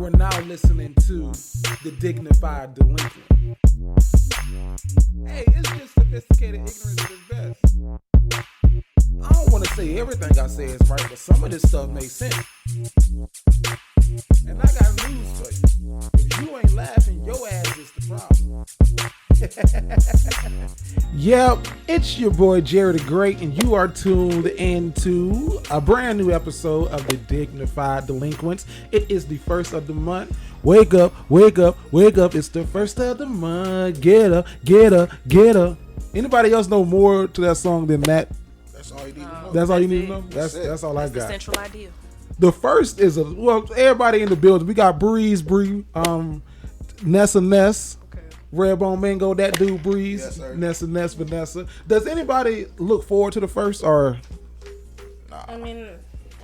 are now listening to the Dignified Delinquent. Hey, it's just sophisticated ignorance at its best. I don't want to say everything I say is right, but some of this stuff makes sense. And I got news for you. If you ain't laughing, your ass is the problem. Yep, it's your boy Jerry the Great, and you are tuned into a brand new episode of the Dignified Delinquents. It is the first of the month. Wake up, wake up, wake up. It's the first of the month. Get up, get up, get up. Anybody else know more to that song than that? That's all you need to know. That's all you need to know? That's all I got. That's the central idea. The first is everybody in the building. We got Bri, Nessa, Redbone Mango, that dude Breeze, yes, Vanessa. Does anybody look forward to the first or? Nah. I mean,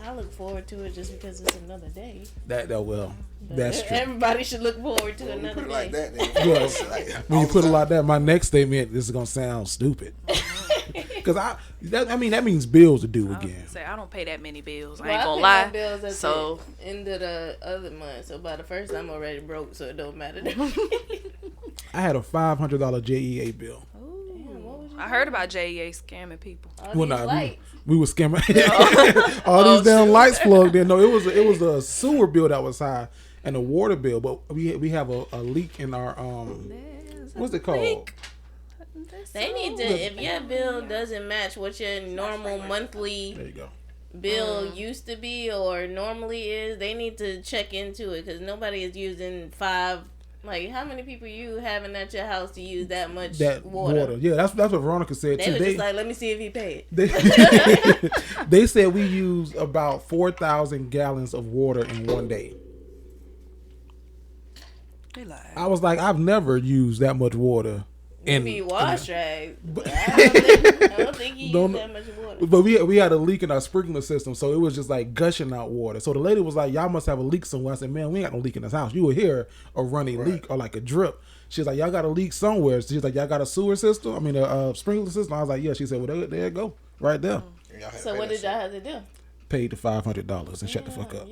I look forward to it just because it's another day. That's true. Everybody should look forward to another day. Like that, then. Yes. When you put it like that, my next statement this is gonna sound stupid. Because that means bills to do again. I don't pay that many bills. I Well, ain't gonna pay lie. my bills at So the end of the other month. So by the first, I'm already broke, so it don't matter. To me. I had a $500 JEA bill. I heard about JEA scamming people. We were scamming. All these damn lights plugged in. No, it was a sewer bill that was high and a water bill. But we have a leak in our what's it called? Leak. They need to. If your bill doesn't match what your normal monthly There you go. bill used to be or normally is, they need to check into it because nobody is using 5. Like, how many people you having at your house to use that much water? Yeah, that's what Veronica said They too. was just like, let me see if he paid. They said we use about 4,000 gallons of water in one day. They lied. I was like, I've never used that much water. Maybe wash rag. I don't think you use that much water. But we had a leak in our sprinkler system, so it was just like gushing out water. So the lady was like, y'all must have a leak somewhere. I said, man, we ain't got no leak in this house. You will hear a running leak or like a drip. She's like, y'all got a leak somewhere. She's like, y'all got a sewer system? I mean, a sprinkler system? I was like, yeah. She said, well, there you go. Right there. So what did y'all have to do? Paid the $500 and shut the fuck up.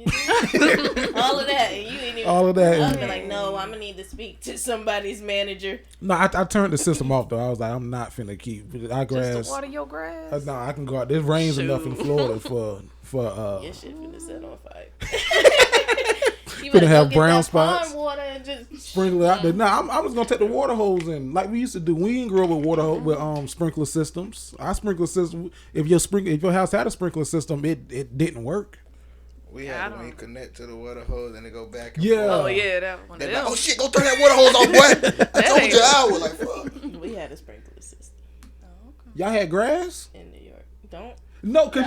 All of that, and you ain't even. All of that. I was like, no, I'm gonna need to speak to somebody's manager. No, I turned the system off though. I was like, I'm not finna keep our grass. Just to water your grass. No, I can go out. There's rains enough in Florida for Your shit finna set on fire. You finna better have go get brown that spots. pond water and just Sprinkle it out there. Nah, I'm just gonna take the water hose in like we used to do. We didn't grow up with water with sprinkler systems. Our sprinkler system, if your house had a sprinkler system, it didn't work. We had to connect to the water hose and it go back and Yeah. forth. Oh yeah, that one. Like, oh shit, go turn that water hose off, boy. I told you I was like, fuck. we had a sprinkler system. Y'all had grass? In New York. Don't. No, because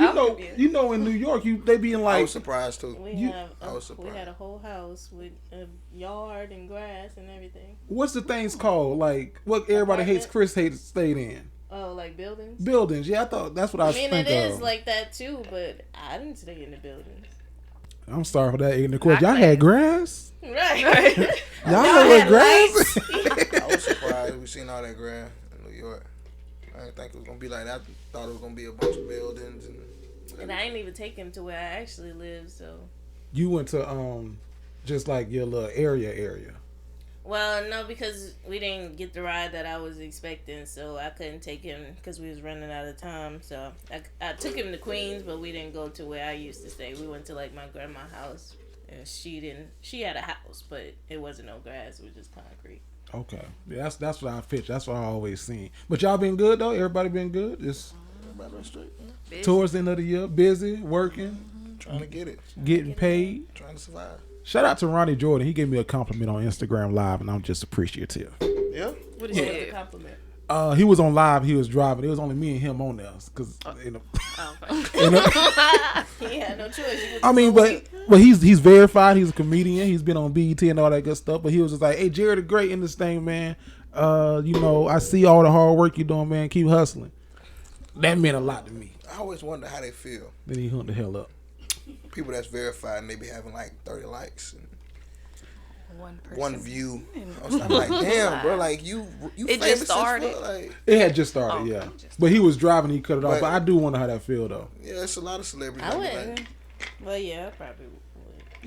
you know in New York they be in like. I was surprised too. We had a whole house with a yard and grass and everything. What's the things called? Like what everybody hates Chris stayed in. Oh, like buildings? Buildings, yeah, I thought that's what I was thinking of. I mean, it is like that too, but I didn't stay in the buildings. I'm sorry for that ignorant question. Y'all had grass? Right. Y'all know what grass is? I was surprised we seen all that grass in New York. I didn't think it was gonna be like that. I thought it was gonna be a bunch of buildings and I ain't even take him to where I actually live. So you went to just like your little area. Well, no, because we didn't get the ride that I was expecting, so I couldn't take him because we was running out of time. So I took him to Queens, but we didn't go to where I used to stay. We went to like my grandma's house, and she had a house, but it wasn't no grass; it was just concrete. Okay, yeah, that's what I picture. That's what I always seen. But y'all been good though. Everybody been good. It's straight. Towards the end of the year, busy working, trying to get it, getting paid, trying to survive. Shout out to Ronnie Jordan. He gave me a compliment on Instagram Live, and I'm just appreciative. Yeah. What is a compliment? He was on live. He was driving. It was only me and him on there, cause He had no choice. I mean, but he's verified. He's a comedian. He's been on BET and all that good stuff. But he was just like, "Hey, Jerry the Great in this thing, man. I see all the hard work you're doing, man. Keep hustling." That meant a lot to me. I always wonder how they feel. Then he hung the hell up. People that's verified and they be having like 30 likes and one view. I was like, damn, bro, like you it famous just started. Like, it had just started, yeah. But he was driving, he cut it off. But I do wonder how that feel though. Yeah, it's a lot of celebrities. I wouldn't. Well, yeah, I probably would.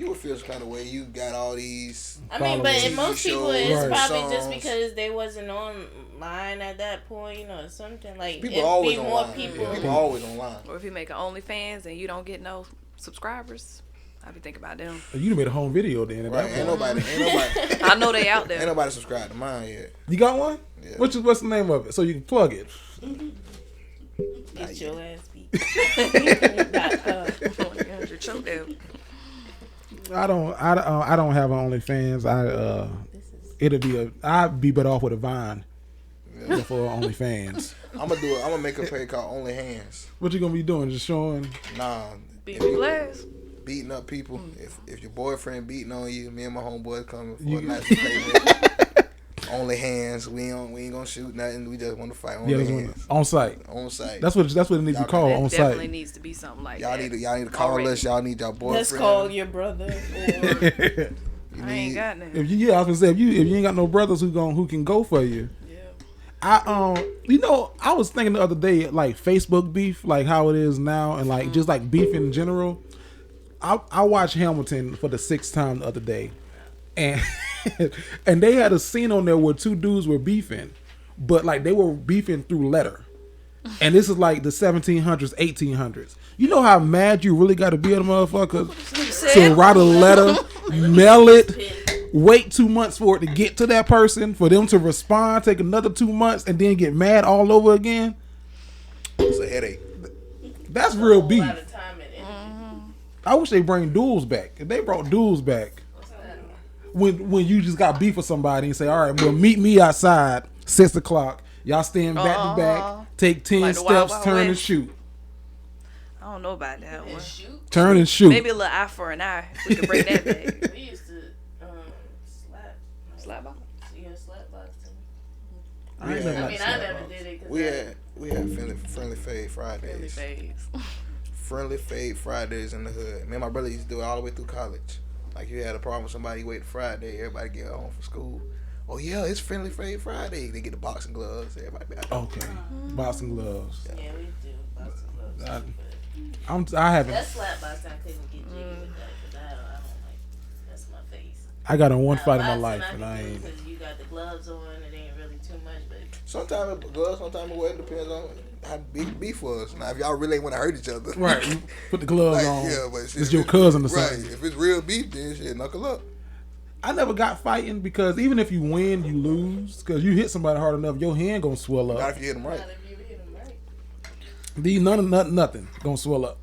You would feel some kind of way. You got all these. I mean, but in most people, it's right. probably just songs. because they wasn't online at that point, or something like. People always be online. more people. Yeah, people always online. Or if you make an OnlyFans and you don't get no subscribers, I be thinking about them. You done made a home video then. At Right? that Ain't point. nobody. I know they out there. Ain't nobody subscribed to mine yet. You got one? Yeah. What's the name of it? So you can plug it. Get your ass beat. Choke them. I don't have an OnlyFans. I'd be better off with a Vine for OnlyFans. I'm gonna make a page called Only Hands. What you gonna be doing? Just showing? Nah. Blast. Beating up people. If your boyfriend beating on you, me and my homeboys coming for a nice payment. Only hands. We ain't gonna shoot nothing. We just want to fight. Only hands. On site. On site. That's what it needs to be called. That on definitely site. needs to be something like Y'all that. need to call us. Y'all need y'all boyfriend. Let's call your brother. Or I ain't got none. I was gonna say if you ain't got no brothers who can go for you. Yeah. I was thinking the other day, like Facebook beef, like how it is now, and like just like beef in general. I watched Hamilton for the 6th time the other day, and and they had a scene on there where two dudes were beefing, but like they were beefing through letter, and this is like the 1700s, 1800s. You know how mad you really got to be at a motherfucker to write a letter, mail it, wait 2 months for it to get to that person, for them to respond, take another 2 months, and then get mad all over again. It's a headache. That's real beef. lot of time and energy. I wish they bring duels back. If they brought duels back, when you just got beef with somebody and say, all right, well, meet me outside 6 o'clock. Y'all stand back to back, take 10 Like the Wild steps, Wild turn and West. shoot. I don't know about that one. Turn and shoot. Maybe a little eye for an eye. We could bring that back. We used to slap. Slap box. Yeah, slap boxing. I ain't Yeah. never I like mean, slap I never box. did it. Cause We had friendly fade Fridays. Really phase. Friendly fade Fridays in the hood. Me and my brother used to do it all the way through college. Like you had a problem with somebody, wait Friday, everybody get home from school. Oh yeah, it's friendly fade Friday. They get the boxing gloves. Everybody be out there. Okay, boxing gloves. Yeah, we do boxing gloves. I- but I haven't. that slap boxing, I couldn't get jiggy with that because I don't like. That's my face. I got in one fight in my Boxing, life, I and can I do ain't. because you got the gloves on. It ain't really too much, but Sometimes it gloves, sometimes it wear. Depends on how big beef was. Now if y'all really ain't want to hurt each other, Right, you put the gloves like, on. yeah, but shit, It's your cousin or right? something. If it's real beef, then shit, knuckle up. I never got fighting because even if you win, you lose. Because you hit somebody hard enough, your hand gonna swell Not up. if you hit them right. not if you hit them right. These nothing gonna swell up.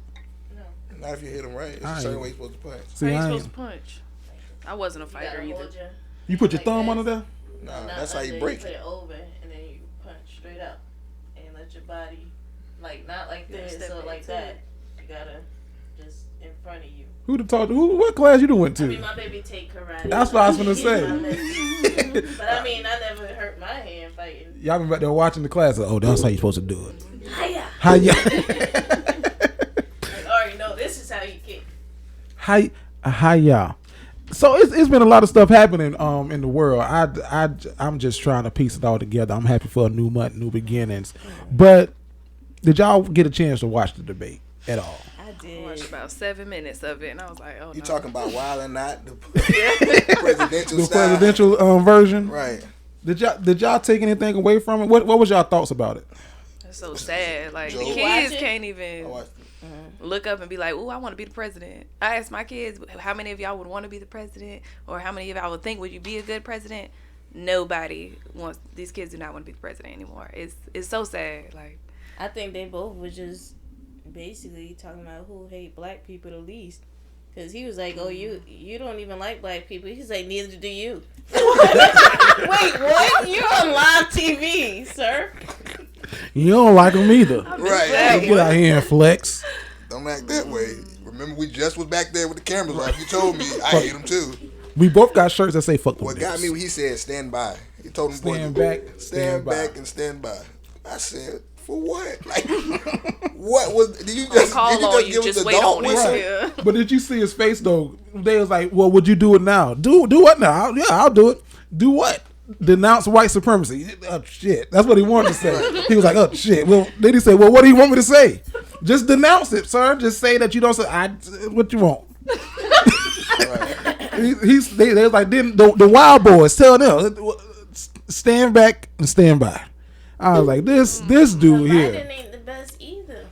Not if you hit them right. It's I a certain ain't- way you're supposed to punch. See, How you I supposed ain't. to punch? I wasn't a You fighter gotta either. hold your You put your like thumb this. under there. Nah, not that's how you under, break put it. it over, and then you punch straight up, and let your body, like not like Yeah, this, step so like into that. it. You gotta just in front of you. Who to talk to? What class you done went I to? mean, my baby take karate. That's what I was gonna He say. hit my leg. But I mean, I never hurt my hand fighting. Y'all been back there watching the class. Oh, that's how you supposed to do it. Hiya! How ya? I already know this is how you kick. How ya? So it's been a lot of stuff happening in the world. I'm just trying to piece it all together. I'm happy for a new month, new beginnings. But did y'all get a chance to watch the debate at all? I I did. watched about 7 minutes of it, and I was like, oh You no. talking about wild and not the presidential The style. presidential version. Right. Did y'all take anything away from it? What was y'all thoughts about it? It's so sad. Like, Joe? the You kids watch it? can't I even watched look up and be like, ooh, I want to be the president. I asked my kids, how many of y'all would want to be the president? Or how many of y'all would think, would you be a good president? Nobody wants, these kids do not want to be the president anymore. It's so sad. Like, I think they both were just basically talking about who hate black people the least. Cause he was like, "Oh, you don't even like black people." He's like, "Neither do you." Wait, what? You're on live TV, sir. You don't like them either. Right. Get out here and flex. Don't act that way. Remember, we just was back there with the cameras off. You told me I hate him too. We both got shirts that say "fuck them." What got me when he said stand by. He told them Stand boys, back, stand stand by. back, and stand by. I said, for what? Like, what was? Did you just call did you on just you, give us just the wait dog on it. whistle? Right. Yeah. But did you see his face though? They was like, "Well, would you do it now? Do what now? I'll do it. Do what? Denounce white supremacy? Oh shit! That's what he wanted to say. He was like, "Oh shit." Well, then he said, "Well, what do you want me to say? Just denounce it, sir. Just say that you don't say. What you want?" They was like, then the Wild Boys tell them, stand back and stand by. I was like, this dude here. Biden ain't the best either.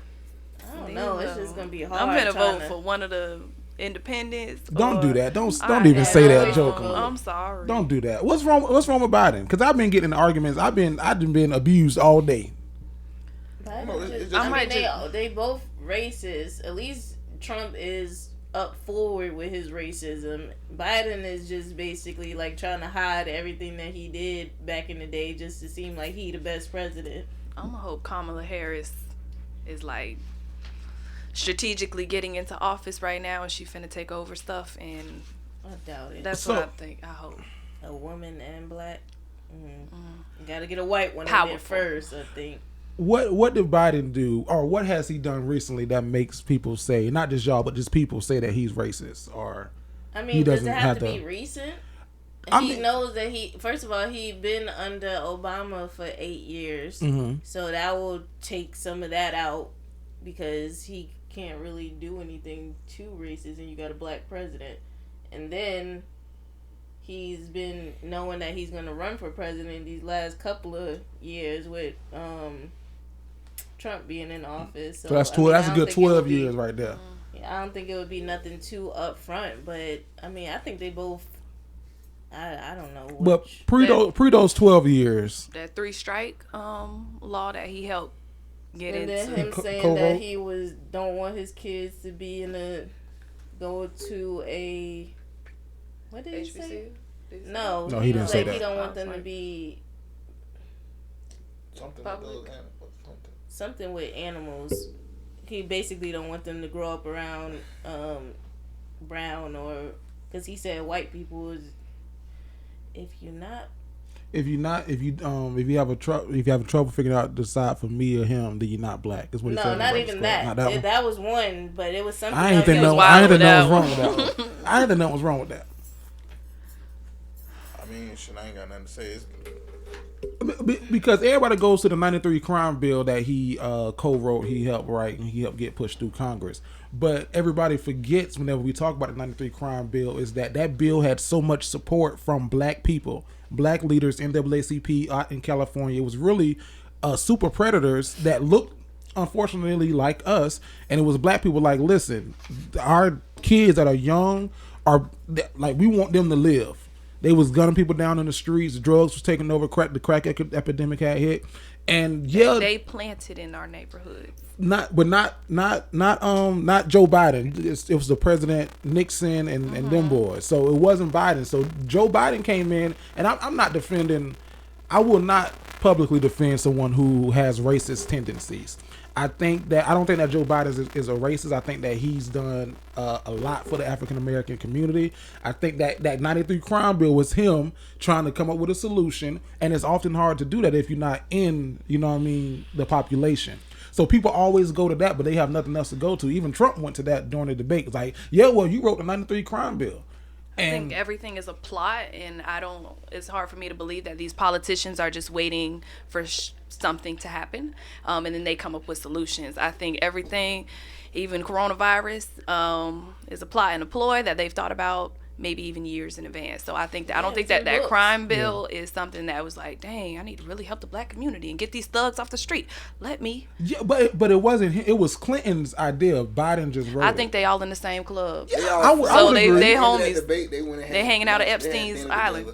I don't know. It's just gonna be hard. I'm gonna vote for one of the independents. Don't do that. Don't even say that joke. I'm sorry. Don't do that. What's wrong with Biden? Because I've been getting in arguments. I've been abused all day. They both racist. At least Trump is up forward with his racism. Biden is just basically like trying to hide everything that he did back in the day just to seem like he the best president. I'm gonna hope Kamala Harris is like strategically getting into office right now and she finna take over stuff, and I doubt it. That's what I think. I hope. A woman and black. You gotta get a white one in there first, I think. What did Biden do, or what has he done recently that makes people say, not just y'all, but just people say that he's racist? Or I mean, does it have to be recent? He knows that first of all, he been under Obama for 8 years, so that will take some of that out because he can't really do anything too racist, and you got a black president, and then he's been knowing that he's going to run for president these last couple of years with Trump being in office. So that's 12. That's a good 12 years right there. I don't think it would be nothing too upfront, but I mean, I think they both. I don't know. But pre those 12 years, that 3 strike law that he helped get and into. then him saying that he don't want his kids to be go to a. What did he say? No, he didn't say that. He don't want them to be something with animals. He basically don't want them to grow up around brown, or because he said white people is if you have trouble figuring out decide for me or him, then you're not black. That's what he said. No, not even that. That was one, but it was something. I ain't think nothing was wrong with that. I ain't think nothing was wrong with that. I mean, shit, I ain't got nothing to say. Because everybody goes to the 93 crime bill that he co-wrote, he helped write, and he helped get pushed through Congress. But everybody forgets whenever we talk about the 93 crime bill is that bill had so much support from black people, black leaders, NAACP out in California. It was really super predators that looked, unfortunately, like us. And it was black people like, listen, our kids that are young are like, we want them to live. They was gunning people down in the streets. Drugs was taking over. The crack epidemic had hit, and they planted in our neighborhood. Not Joe Biden. It was the President Nixon and them boys. So it wasn't Biden. So Joe Biden came in, and I'm not defending. I will not publicly defend someone who has racist tendencies. I don't think that Joe Biden is a racist. I think that he's done a lot for the African American community. I think that 93 crime bill was him trying to come up with a solution, and it's often hard to do that if you're not in, the population. So people always go to that, but they have nothing else to go to. Even Trump went to that during the debate. It's like, yeah, well, you wrote the 93 crime bill. I think everything is a plot, and it's hard for me to believe that these politicians are just waiting for something to happen, and then they come up with solutions. I think everything, even coronavirus, is a plot and a ploy that they've thought about maybe even years in advance. So I think I don't think that crime bill is something that was like, dang, I need to really help the black community and get these thugs off the street. Let me. Yeah, but it wasn't. It was Clinton's idea. Biden just wrote. I think they all in the same club. Yeah, so they homies. Debate, they hanging out at Epstein's Island.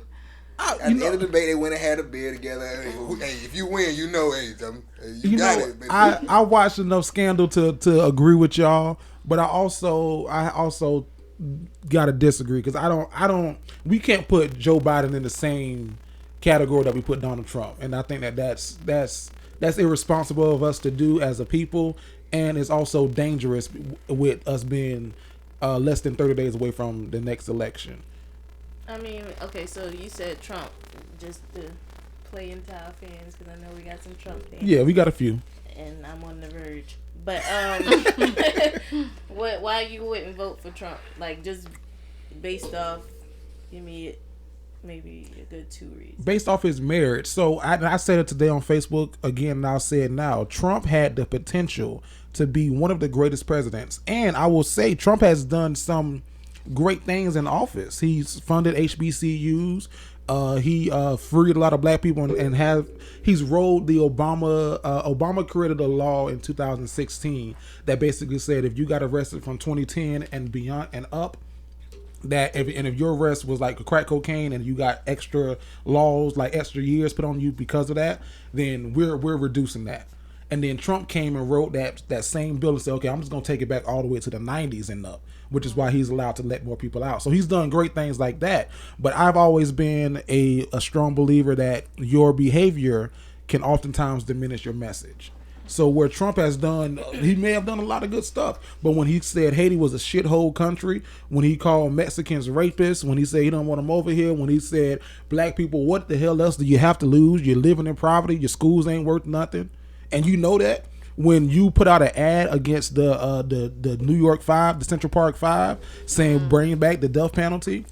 At the end of the debate, they went and had a beer together. Hey, if you win, you got it. Baby. I watched enough Scandal to agree with y'all, but I also gotta disagree because we can't put Joe Biden in the same category that we put Donald Trump, and I think that's irresponsible of us to do as a people, and it's also dangerous with us being less than 30 days away from the next election. I mean, okay, so you said Trump, just to play into our fans, because I know we got some Trump fans. Yeah, we got a few. And I'm on the verge. But why you wouldn't vote for Trump? Like, just based off, give me maybe a good 2 reasons. Based off his merit. So I said it today on Facebook again, and I'll say it now. Trump had the potential to be one of the greatest presidents. And I will say Trump has done some great things in office. He's funded HBCUs. He freed a lot of black people and he's rolled the Obama created a law in 2016 that basically said if you got arrested from 2010 and beyond and up, that if your arrest was like crack cocaine and you got extra laws, like extra years put on you because of that, then we're reducing that. And then Trump came and wrote that same bill and said, okay, I'm just gonna take it back all the way to the 90s and up, which is why he's allowed to let more people out. So he's done great things like that. But I've always been a strong believer that your behavior can oftentimes diminish your message. So where Trump has done, he may have done a lot of good stuff, but when he said Haiti was a shithole country, when he called Mexicans rapists, when he said he don't want them over here, when he said black people, what the hell else do you have to lose? You're living in poverty, your schools ain't worth nothing. And you know that when you put out an ad against the New York 5, the Central Park 5, saying bring back the death penalty,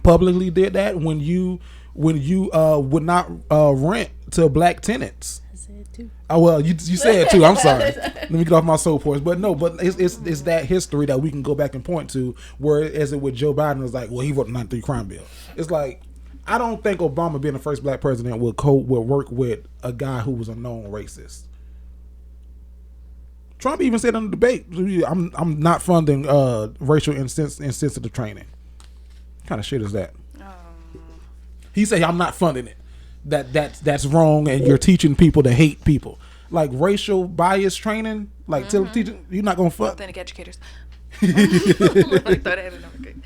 publicly did that when you would not rent to black tenants. I said too. Oh well, you said it too. I'm sorry. Let me get off my soapbox. But no, but it's that history that we can go back and point to. Whereas it with Joe Biden was like, well, he wrote the 93 crime bill. It's like, I don't think Obama being the first black president will work with a guy who was a known racist. Trump even said in the debate, I'm not funding racial insensitive training. What kind of shit is that? He said I'm not funding it. That's wrong, and you're teaching people to hate people. Like racial bias training, like teaching, you're not gonna fund. Authentic educators.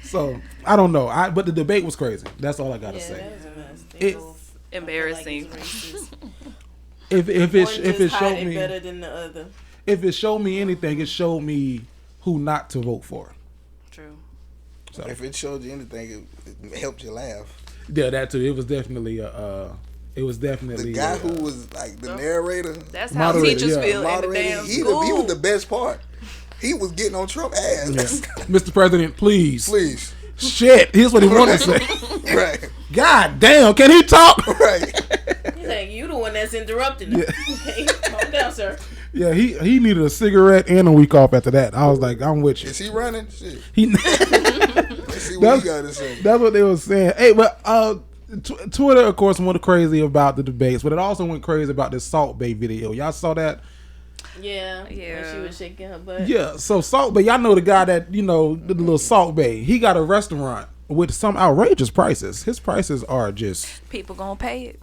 So I don't know. But the debate was crazy. That's all I gotta say. That was a mess. It's embarrassing. If it showed me better than the other. If it showed me anything, it showed me who not to vote for. True. So if it showed you anything, it helped you laugh. Yeah, that too. It was definitely the guy who was like the narrator. That's how teachers feel in the damn school. He was the best part. He was getting on Trump ass. Yeah. Mr. President, please. Shit. Here's what he wanted to say. Right. God damn, can he talk? Right. He's like, you the one that's interrupting him. Yeah. Okay, calm down, sir. Yeah, he needed a cigarette and a week off after that. I was like, I'm with you. Is he running? Shit. Let's see what he got to say. That's what they were saying. Hey, but Twitter, of course, went crazy about the debates, but it also went crazy about this Salt Bay video. Y'all saw that? Yeah. When she was shaking her butt. Yeah, so Salt Bay, y'all know the guy that, the little Salt Bay. He got a restaurant with some outrageous prices. His prices are just... People gonna pay it.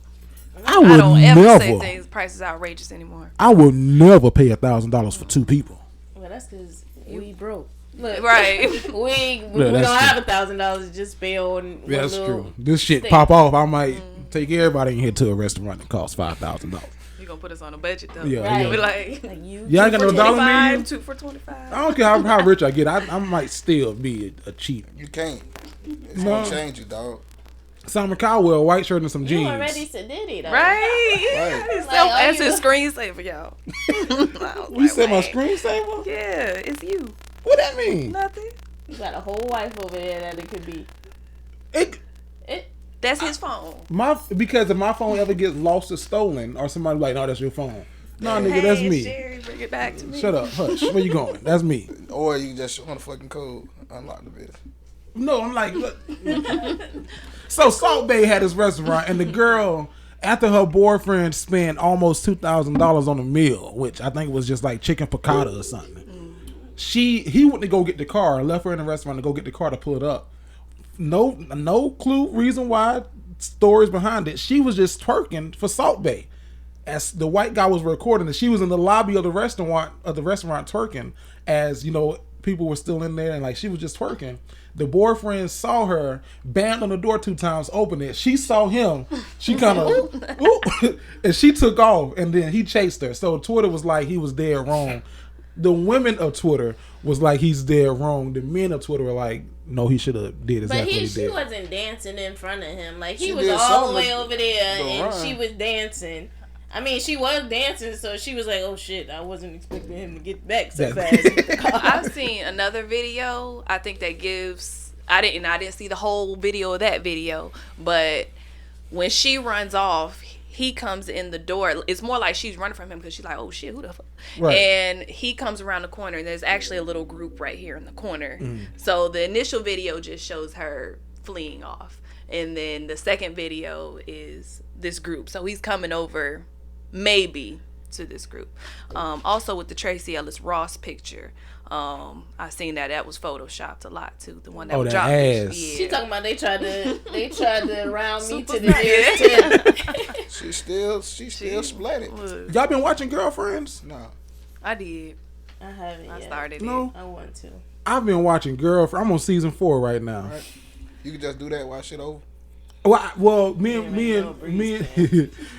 I don't ever say things prices outrageous anymore. I would never pay $1,000 for two people. Well, that's because we broke. Look, right. we don't have $1,000 to just spend on. Yeah, that's true. This shit pop off. I might take everybody in here to a restaurant that costs $5,000. You gonna put us on a budget though? Yeah, right. Be like you. Y'all ain't got no dollar menu. 2 for $25. I don't care how rich I get. I might still be a cheap. You can't. It's gonna change you, dog. Simon Cowell, a white shirt and some jeans. You already said it, though. Right. That's his screensaver, y'all. You said my screensaver? Yeah, it's you. What that mean? Nothing. You got a whole wife over there that it could be. That's his phone. Because if my phone ever gets lost or stolen, or somebody like, no, that's your phone. No, nigga, that's me. Sherry, bring it back to me. Shut up, hush. Where you going? That's me. Or you just show on the fucking code, unlock the bitch. No, I'm like, look. So Salt Bay had his restaurant, and the girl, after her boyfriend spent almost $2,000 on a meal, which I think was just like chicken piccata or something. He went to go get the car, left her in the restaurant to go get the car to pull it up. No clue, reason why, stories behind it. She was just twerking for Salt Bay. As the white guy was recording it, she was in the lobby of the restaurant twerking, as people were still in there, and like she was just twerking. The boyfriend saw her, banged on the door 2 times, opened it. She saw him. She kind of, and she took off, and then he chased her. So Twitter was like he was dead wrong. The women of Twitter was like he's dead wrong. The men of Twitter were like, no, he should have did exactly what he did. She wasn't dancing in front of him. Like he She was did all the something way over there, to and run. she was dancing. I mean, she was dancing, so she was like, "Oh shit, I wasn't expecting him to get back so fast." I've seen another video. I think that gives. I didn't see the whole video of that video, but when she runs off, he comes in the door. It's more like she's running from him because she's like, oh shit, who the fuck? Right. And he comes around the corner and there's actually a little group right here in the corner. So the initial video just shows her fleeing off. And then the second video is this group. So he's coming over maybe to this group. Also with the Tracy Ellis Ross picture. I seen that was photoshopped a lot too. The one that Oh, that dropped. ass. Yeah. She talking about they tried to round me to the nearest 10. She still splatted. Y'all been watching Girlfriends? No. I did. I haven't I yet. started No. I want to. I've been watching Girlfriends. I'm on season 4 right now. Right. You can just do that while shit over. Well, me Yeah,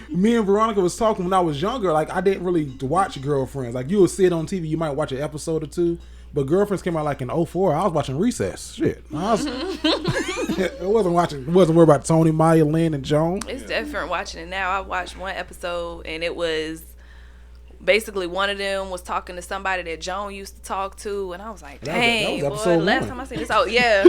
and Veronica was talking when I was younger. Like I didn't really watch Girlfriends. Like you would see it on TV, you might watch an episode or two. But Girlfriends came out like in 2004. I was watching Recess. Shit, it wasn't worried about Tony, Maya, Lynn, and Joan. It's different watching it now. I watched one episode and it was basically one of them was talking to somebody that Joan used to talk to, and I was like, dang, that was boy, episode last 1. time I seen this, yeah,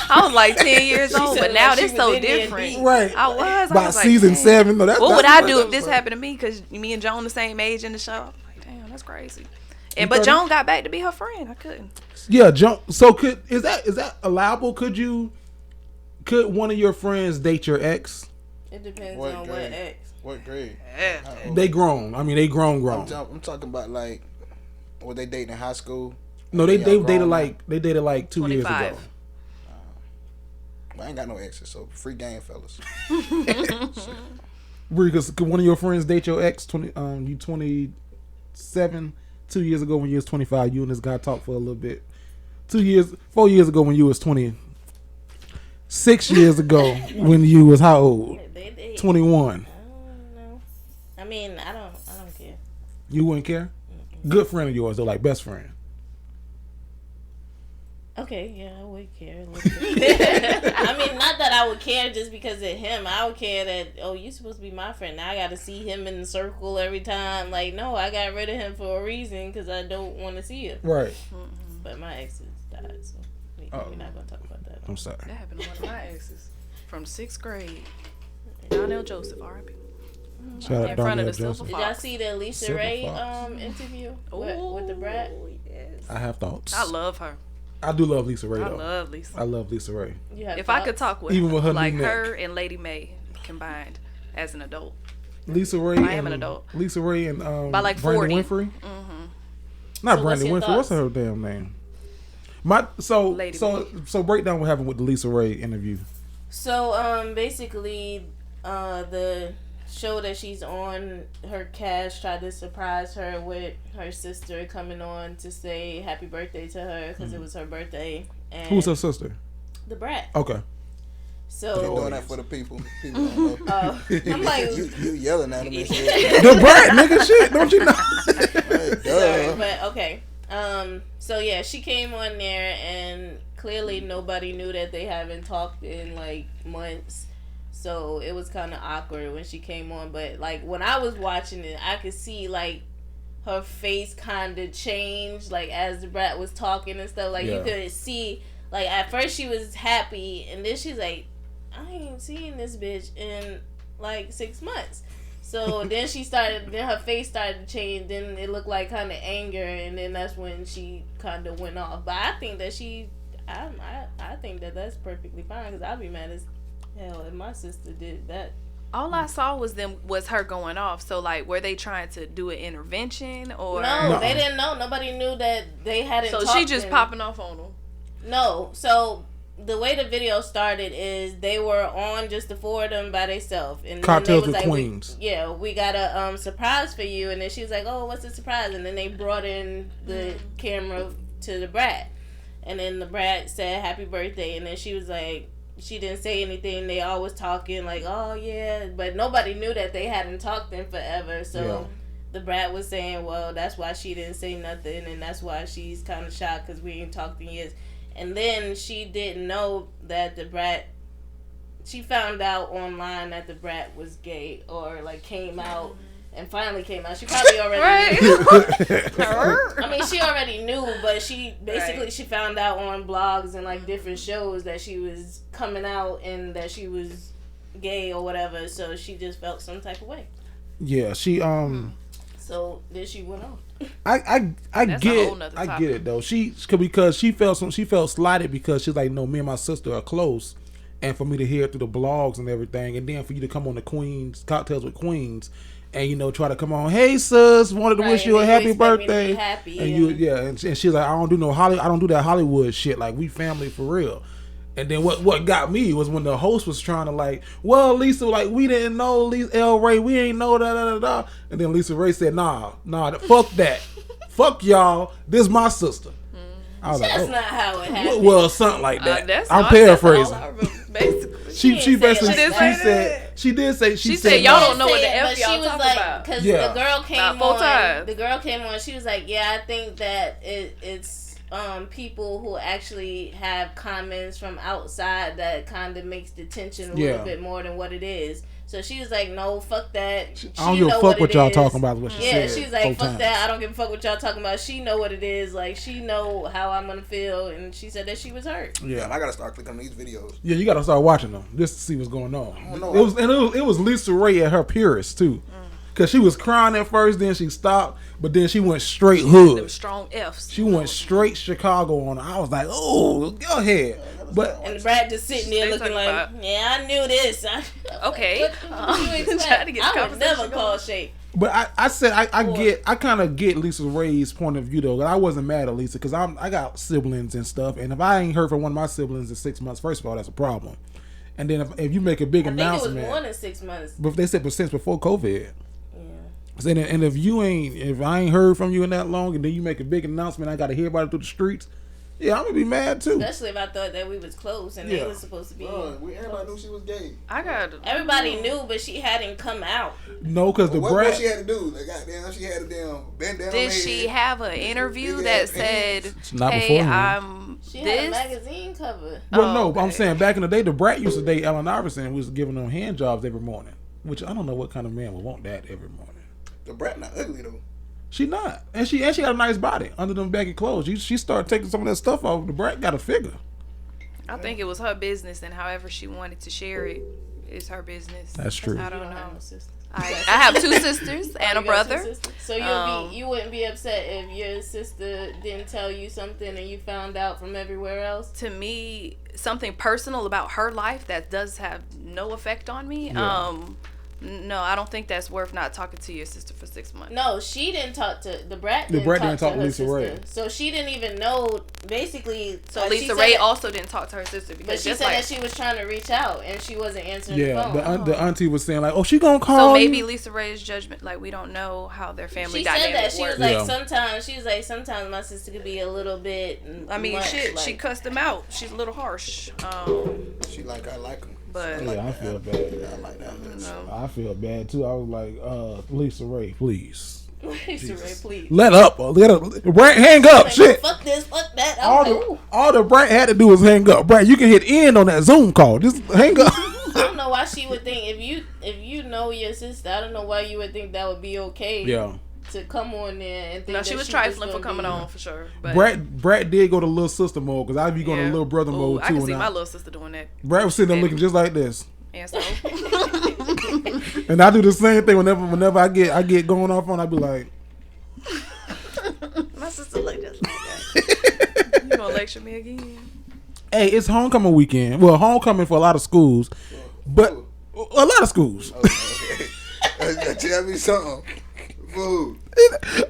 I was like 10 years old, but sounded now like she this was so in D&D. different. Right. I was About like, season dang. 7. No, What would I do if that's this right. happened to me? Because me and Joan the same age in the show. I'm like, damn, that's crazy. And You but couldn't? Joan got back to be her friend. I couldn't. Yeah, Joan. So is that allowable? Could one of your friends date your ex? It depends What on grade? what ex. What grade? Yeah. How old? They grown. I mean, they grown. I'm talking about like, were they dating in high school? No, they Y'all dated grown like 2 years 25. ago. Well, I ain't got no exes, so free game, fellas. Because could one of your friends date your ex? You 27, 2 years ago when you was 25. You and this guy talked for a little bit. 4 years ago when you was 20. 6 years ago when you was how old? They 21. I don't know. I mean, I don't care. You wouldn't care? Good friend of yours, though, like best friend. Okay, yeah, I would care a little bit. I mean, not that I would care just because of him. I would care that, oh, you're supposed to be my friend. Now I got to see him in the circle every time. Like, no, I got rid of him for a reason because I don't want to see him. Right. But my exes died, so we're not going to talk about that. I'm sorry. That happened to one of my exes from 6th grade. Donnell Joseph, R.I.P. Shout out In front of Donnell the Silver Joseph. Did y'all see the Lisa Silver Ray Fox. interview with the brat? Yes. I have thoughts. I love her. I do love Lisa Ray, I though. love Lisa. I love Lisa Ray. You have If I could thoughts? talk with Even her, with her like new neck. her and Lady May combined as an adult. Lisa Ray. I am an adult. Lisa Ray and By like Brandon 40. Winfrey. Not So Brandon what's Winfrey. your What's her thoughts? damn name? So break down what happened with the Lisa Ray interview. So basically the show that she's on, her cast tried to surprise her with her sister coming on to say happy birthday to her because it was her birthday. And Who's her sister? the brat. Okay. You So doing that for the people. People don't know. I'm like, you yelling at them and shit. The brat, nigga, shit. Don't you know? Like, sorry, duh. but okay. So yeah, she came on there and clearly nobody knew that they haven't talked in like months. So it was kind of awkward when she came on. But like when I was watching it, I could see like her face kind of changed like as the brat was talking and stuff. Like you Yeah. could see like at first she was happy and then she's like, I ain't seen this bitch in like 6 months. So then then her face started to change. Then it looked like kind of anger, and then that's when she kind of went off. But I think that I think that that's perfectly fine because I'd be mad as hell if my sister did that. All I saw was her going off. So like, were they trying to do an intervention or? No, they didn't know. Nobody knew that they hadn't. So talked she just in- popping off on them. No, so the way the video started is they were on just the four of them by themselves. And Cocktails then they was with like, Queens. we got a surprise for you. And then she was like, oh, what's the surprise? And then they brought in the camera to the brat. And then the brat said happy birthday. And then she was like, she didn't say anything. They all was talking like, oh, yeah. But nobody knew that they hadn't talked in forever. So the brat was saying, well, that's why she didn't say nothing. And that's why she's kind of shocked because we ain't talked in years. And then she didn't know that the brat, she found out online that the brat was gay or like came out and finally came out. She probably already knew. I mean, she already knew, but she basically she found out on blogs and like different shows that she was coming out and that she was gay or whatever, so she just felt some type of way. Yeah, she So then she went on. I That's a get whole nother I topic. get it though. Because she felt slighted because she's like, no, me and my sister are close, and for me to hear it through the blogs and everything, and then for you to come on the Queens Cocktails with Queens, and try to come on, hey sis, wanted to wish you a happy birthday, happy, and she's like, I don't do that Hollywood shit, like we family for real. And then what got me was when the host was trying to like, well, Lisa, like we didn't know Lisa El Ray, we ain't know da. And then Lisa Ray said, nah, fuck that, fuck y'all, this my sister. I was That's like, not how it happened. well, something like that. I'm That's paraphrasing. all I remember, basically. She basically She said said y'all no. don't know what the but F she y'all was talking like, about. because Yeah. the girl came Not full on. time. The girl came on. She was like, yeah, I think that it's people who actually have comments from outside that kind of makes the tension a little bit more than what it is. So she was like, no, fuck that. I don't give a fuck what y'all talking about. What she Yeah, said. she's like, fuck times. that. I don't give a fuck what y'all talking about. She know what it is. Like, she know how I'm gonna feel, and she said that she was hurt. Yeah, I gotta start clicking on these videos. Yeah, you gotta start watching them just to see what's going on. I don't know. It was Lisa Ray at her purest too, because she was crying at first, then she stopped, but then she went straight Them hood. strong F's. She went straight Chicago on her. I was like, oh, go ahead. But And Brad just sitting there They looking talking like, about- yeah, I knew this. Okay. What do you expect? Trying to get the I would never conversation call going. Shay. I said I kind of get Lisa Ray's point of view though. I wasn't mad at Lisa because I got siblings and stuff, and if I ain't heard from one of my siblings in 6 months, first of all, that's a problem. And then if you make a big I think it announcement, was more than 6 months. but they said since before COVID. Yeah. And if I ain't heard from you in that long, and then you make a big announcement, I got to hear about it through the streets. Yeah, I'm gonna be mad too. Especially if I thought that we was close and they was supposed to be. Everybody knew she was gay. I got. Everybody knew, but she hadn't come out. No, because What she had to do? Like, goddamn, she had to damn bend down. Did she have an interview Big that ass said, It's not "Hey, before him. I'm She had a this"? magazine cover. Well, no, okay. I'm saying back in the day, the brat used to date Allen Iverson and was giving them hand jobs every morning. Which I don't know what kind of man would want that every morning. The brat not ugly though. She not, and she got a nice body under them baggy clothes. She started taking some of that stuff off. The brat got a figure. I think it was her business, and however she wanted to share it is her business. That's true. I You don't don't have know. no sister. I have 2 sisters and a You got two brother. sisters? So you wouldn't be upset if your sister didn't tell you something and you found out from everywhere else? To me, something personal about her life that does have no effect on me. Yeah. No, I don't think that's worth not talking to your sister for 6 months. No, she didn't talk to the brat. The brat didn't talk to to her Lisa sister. Ray. So she didn't even know. Basically, So she Lisa said Ray that- also didn't talk to her sister But because she just said like that she was trying to reach out and she wasn't answering Yeah, the phone. the auntie was saying like, "Oh, she gonna call so maybe you." Lisa Ray's judgment, like we don't know how their family She said dynamic that she works. was like Yeah. sometimes my sister could be a little bit. I mean, much, shit, like, she cussed them out. She's a little harsh. She like I like him. But Yeah, I feel bad. I like that. no. I feel bad too. I was like, Lisa Ray, please Lisa Ray, please. let up. Brat, hang up. Like, Shit. fuck this, fuck that. I'm like, ooh. All the brat had to do was hang up. Brat, you can hit end on that Zoom call. Just hang up. I don't know why she would think if you know your sister. I don't know why you would think that would be okay. Yeah. To come on there and think No, she that was just trifling for gonna coming be- on for sure. But Brat did go to little sister mode because I'd be going to little brother Ooh, mode I too. can and see my little sister doing that. Brat was sitting there looking just like this, And so, and I do the same thing whenever I get going off on. I be like, my sister look just like that. You gonna lecture me again? "Hey, it's homecoming weekend. Well, homecoming for a lot of schools, but a lot of schools." Okay. Tell me something. Food.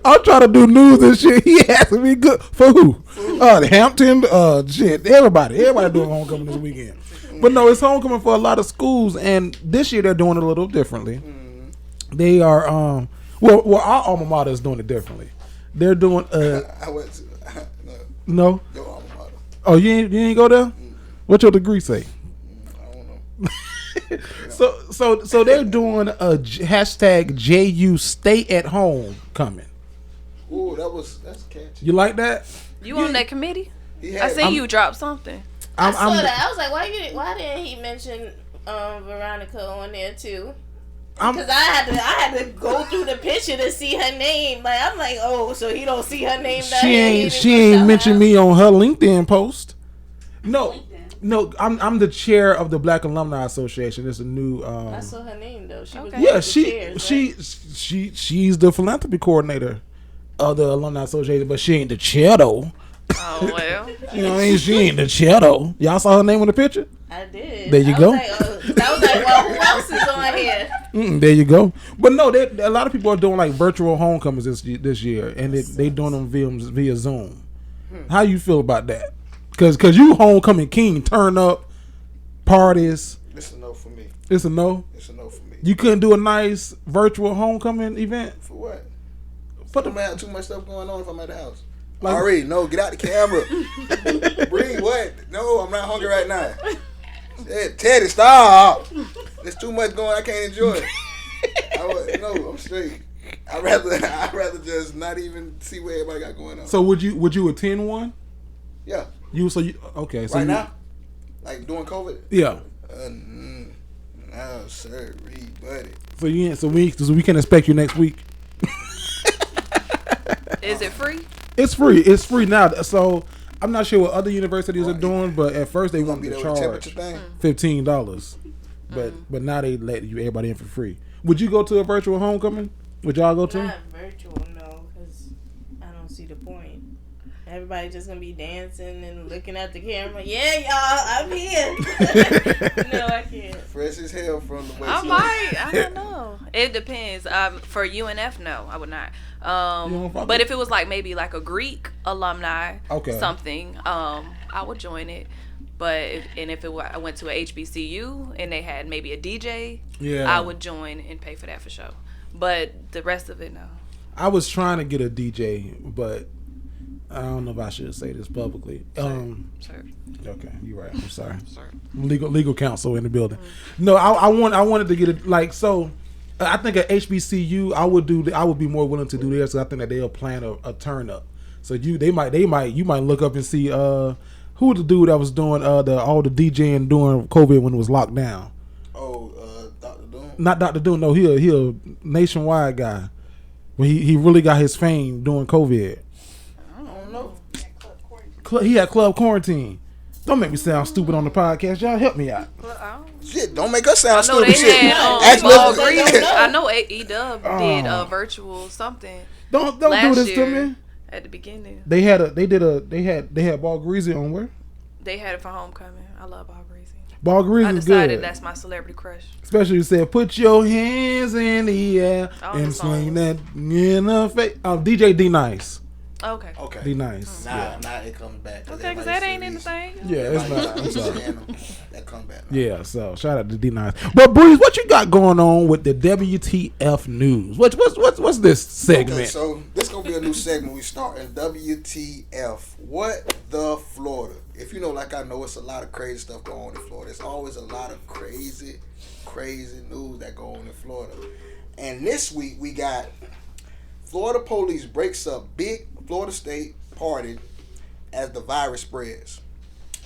I'm trying to do news and shit. He asking me good for who? The Hampton, shit. Everybody doing homecoming this weekend. But no, it's homecoming for a lot of schools, and this year they're doing it a little differently. They are, well, our alma mater is doing it differently. They're doing, I went to no. your alma mater. Oh, you ain't go there? What your degree say? I don't know. So they're doing a hashtag JU stay at home coming. Ooh, that's catchy. You like that? You on that committee? He I had- see you drop something. I saw that. I was like, why didn't he mention Veronica on there too? Because I had to go through the picture to see her name. Like I'm like, oh, so he don't see her name. She ain't mentioned me on her LinkedIn post. No, No, I'm the chair of the Black Alumni Association. It's a new. I saw her name though. She was Okay. Yeah, one of the chairs, she's the philanthropy coordinator of the Alumni Association, but she ain't the chair though. Oh well. You know what I mean? She ain't the chair though. Y'all saw her name on the picture? I did. There you I go. Was I was like, well, who else is on here? There you go. But no, a lot of people are doing like virtual homecomings this year, and they doing them via Zoom. How you feel about that? Cause you homecoming king, turn up, parties. It's a no for me. It's a no. It's a no for me. You couldn't do a nice virtual homecoming event. For what? For I'm gonna have too much stuff going on if I'm at the house. Like- Already, no, get out the camera. Bri, what? No, I'm not hungry right now. Teddy, stop. There's too much going. I can't enjoy it. No, I'm straight. I'd rather just not even see what everybody got going on. So would you attend one? Yeah. Okay. So Right now, like during COVID. Yeah. No, sir, buddy. So we can expect you next week. Is it free? It's free. It's free now. So I'm not sure what other universities are doing, but at first they wanted to charge $15, but now they let everybody in for free. Would you go to a virtual homecoming? Would y'all go to? Not virtual, no, because I don't see the point. Everybody just gonna be dancing and looking at the camera. Yeah, y'all, I'm here. No, I can't. Fresh as hell from the way. I might. I don't know. It depends. For UNF, no, I would not. But if it was like maybe like a Greek alumni, something, I would join it. But I went to a HBCU and they had maybe a DJ, I would join and pay for that for sure. But the rest of it, no. I was trying to get a DJ, but I don't know if I should say this publicly. Sir. Okay, you're right. I'm sorry. Sir. Legal counsel in the building. No, I wanted to get it like so. I think at HBCU I would be more willing to do this because I think that they'll plan a turn up. So you might look up and see who was the dude that was doing all the DJing during COVID when it was locked down. Dr. Doom. Not Dr. Doom. No, he a nationwide guy. When he really got his fame during COVID. I don't know. He had club quarantine. Don't make me sound stupid on the podcast. Y'all help me out. Shit, don't make us sound I know stupid. they Shit. had. I know E-Dub did a virtual something. Don't do this to me. At the beginning, They had Ball Greasy on where? they had it for homecoming. I love Ball Greasy. Ball Greasy I is decided good. that's my celebrity crush. Especially you said, put your hands in the air and the swing songs. that in the face. DJ D Nice. Okay. D Nice. Nah, it comes back. Okay, because that ain't in the thing. Yeah, it's not. I'm sorry. That come back. Yeah, so shout out to D Nice. But Breeze, what you got going on with the WTF news? What's this segment? Okay, so this gonna be a new segment we starting. WTF? What the Florida? If you know, like I know, it's a lot of crazy stuff going on in Florida. There's always a lot of crazy news that go on in Florida. And this week we got Florida police breaks up big Florida State party as the virus spreads.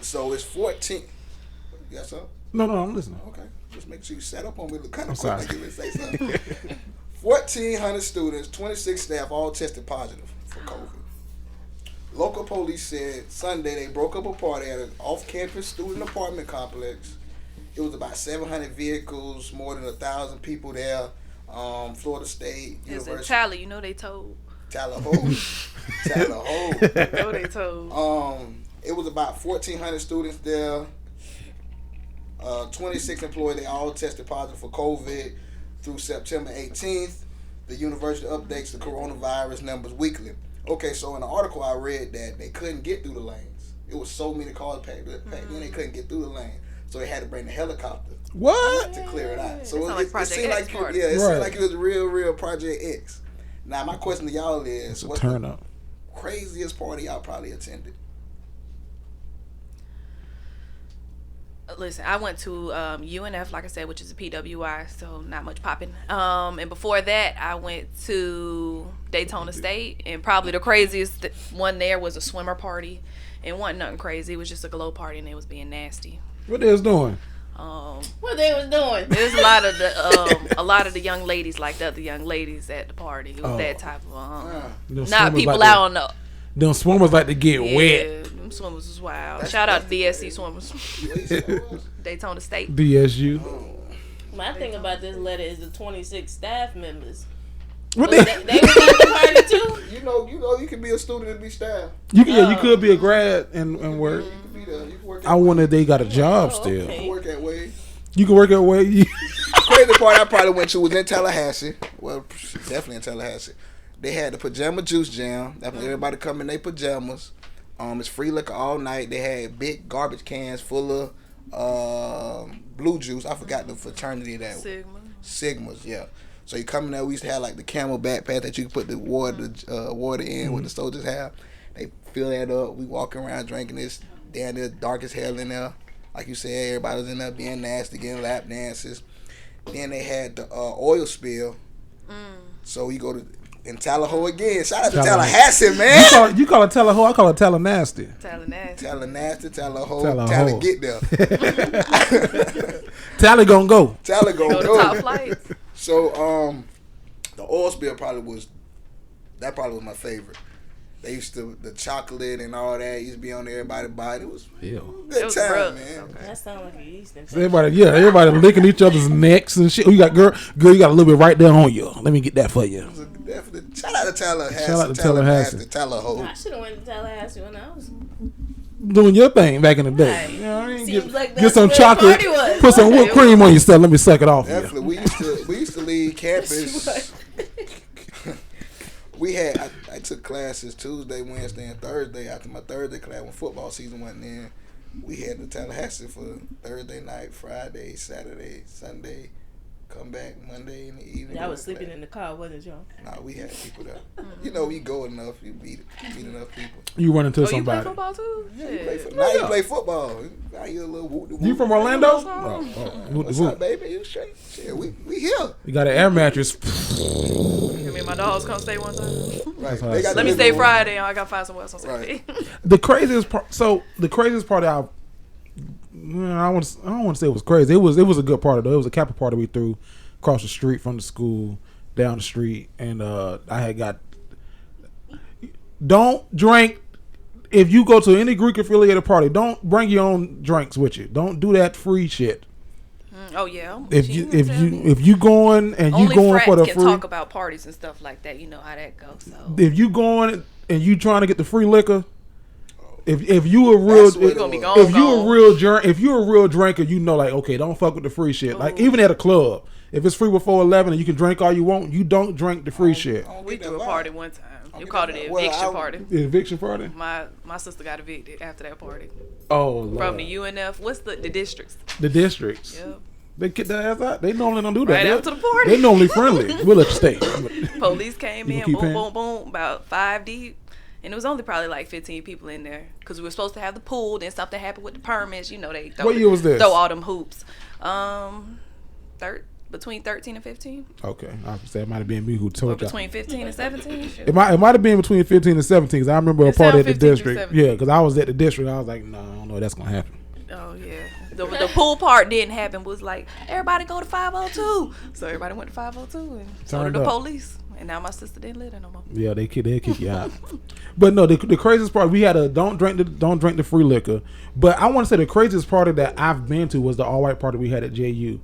So it's 14. You got something? No, I'm listening. Okay. Just make sure you set up on me. Kind I'm of sorry. quick like you would say something. 1,400 students, 26 staff all tested positive for COVID. Local police said Sunday they broke up a party at an off-campus student apartment complex. It was about 700 vehicles, more than 1,000 people there. Florida State It's University. in Tally. You know they told. Tallahassee. You know they told. It was about 1,400 students there. 26 employees. They all tested positive for COVID through September 18th. The university updates the coronavirus numbers weekly. Okay, so in the article I read that they couldn't get through the lanes. It was so many cars packed in, they couldn't get through the lane. So they had to bring the helicopter What? to clear it out. So It sound like seemed Project X like party. it seemed like it was a real Project X. Now my question to y'all is, It's a what's turn the up. craziest party y'all probably attended? Listen, I went to UNF, like I said, which is a PWI, so not much popping. And before that, I went to Daytona State, and probably the craziest one there was a swimmer party. And wasn't nothing crazy. It was just a glow party, and they was being nasty. What they was doing? What they was doing? There's a lot of the young ladies like the other young ladies at the party. It was that type of Them not swimmers people like out on the Them swimmers like to get wet. them swimmers was wild. That's- Shout out to that's- DSC swimmers. What you said it was? Daytona State. DSU. My thing about this letter is the 26 staff members. What They was the? at the party too. You know, you can be a student and be staff. You could be a grad and work. You can be there. You can work. At I wonder if they got a job Oh, still. okay. You can work at Wade. You can work at way. The crazy part I probably went to was in Tallahassee. Well, definitely in Tallahassee. They had the pajama juice jam. That means everybody come in their pajamas. It's free liquor all night. They had big garbage cans full of blue juice. I forgot the fraternity that Sigmas, yeah. So you come in there. We used to have like the camel backpack that you could put the water in. What the soldiers have. They fill that up. We walking around drinking this. Down there, dark as hell in there. Like you said, everybody was in there being nasty, getting lap dances. Then they had the oil spill. So you go to in Tallahassee again. Shout out to Tallahassee, man. You call it Tallahassee. I call it Tallanasty. Tallahassee, Tallahassee. Talla get there. Tally gonna go. Talla Go go to go. top flights. So the oil spill probably was my favorite. They used to the chocolate and all that used to be on everybody's body. It was Ew. good It was time, rough. man. Okay. That sounds like a yeast infection. Everybody licking each other's necks and shit. Oh, you got girl, you got a little bit right there on you. Let me get that for you. It was a definite shout out to Tallahassee. Shout out to Tallahassee. Tallahassee. I should have went to Tallahassee when I was. Doing your thing back in the day. Right. You know what I mean? Seems like Get that's some where the chocolate, party was. put some whipped cream on your stuff. Let me suck it off. Definitely. We used to leave campus. We had I took classes Tuesday, Wednesday, and Thursday. After my Thursday class, when football season went in, we had to Tallahassee for Thursday night, Friday, Saturday, Sunday. Come back Monday in the evening. I was sleeping in the car, wasn't y'all? Nah, we had people there. You know, we go enough. You meet enough people. You run into Oh, you play somebody. football too? Yeah, you play Shit. now you play football. Now you a little whoop. You from Orlando? What's up, baby? You straight? Shit, we here. You got an air mattress. Me and my dogs come stay one time. Right. how They I got Let me the stay big one. Friday. I gotta find somewhere else on Saturday. The craziest part. So the craziest part that I don't want to say it was crazy. It was a good party though. It was a Kappa party we threw across the street from the school, down the street, and I had got. Don't drink. If you go to any Greek affiliated party, don't bring your own drinks with you. Don't do that free shit. Oh yeah. If you going and only you going frats for the can free, talk about parties and stuff like that. You know how that goes. So if you going and you trying to get the free liquor, if you a real That's what we gonna be it gone. was. if you're a real drinker, you know, like, okay, don't fuck with the free shit. Like even at a club, if it's free before 11 and you can drink all you want, you don't drink the free shit. I don't we get threw a that party vibe. one time. You get called it that an vibe. Well, eviction I- party. The eviction party. My sister got evicted after that party Oh, Lord. from the UNF. What's the districts? The districts. Yep. They kick their ass out. They normally don't do that. Right They- after the party. They normally friendly. We'll let you stay. Police came You in, gonna keep boom, paying? boom, boom, about 5 deep. And it was only probably like 15 people in there because we were supposed to have the pool. Then something happened with the permits. You know, they throw, What year was this? throw all them hoops. Between 13 and 15, Okay, I was say it might have been me who or told you. between 15 and 17. It might have been between 15 and 17 because I remember a It party sound at the 15 to district. 17. Yeah, because I was at the district. I was like, no, I don't know if that's gonna happen. Oh yeah, the pool part didn't happen. Was like everybody go to 502, so everybody went to 502 and so did Turned the up. police. And now my sister didn't live there no more. Yeah, they'll kick you out. But no, the craziest part, we had a don't drink the free liquor. But I want to say the craziest party that I've been to was the all white party we had at JU.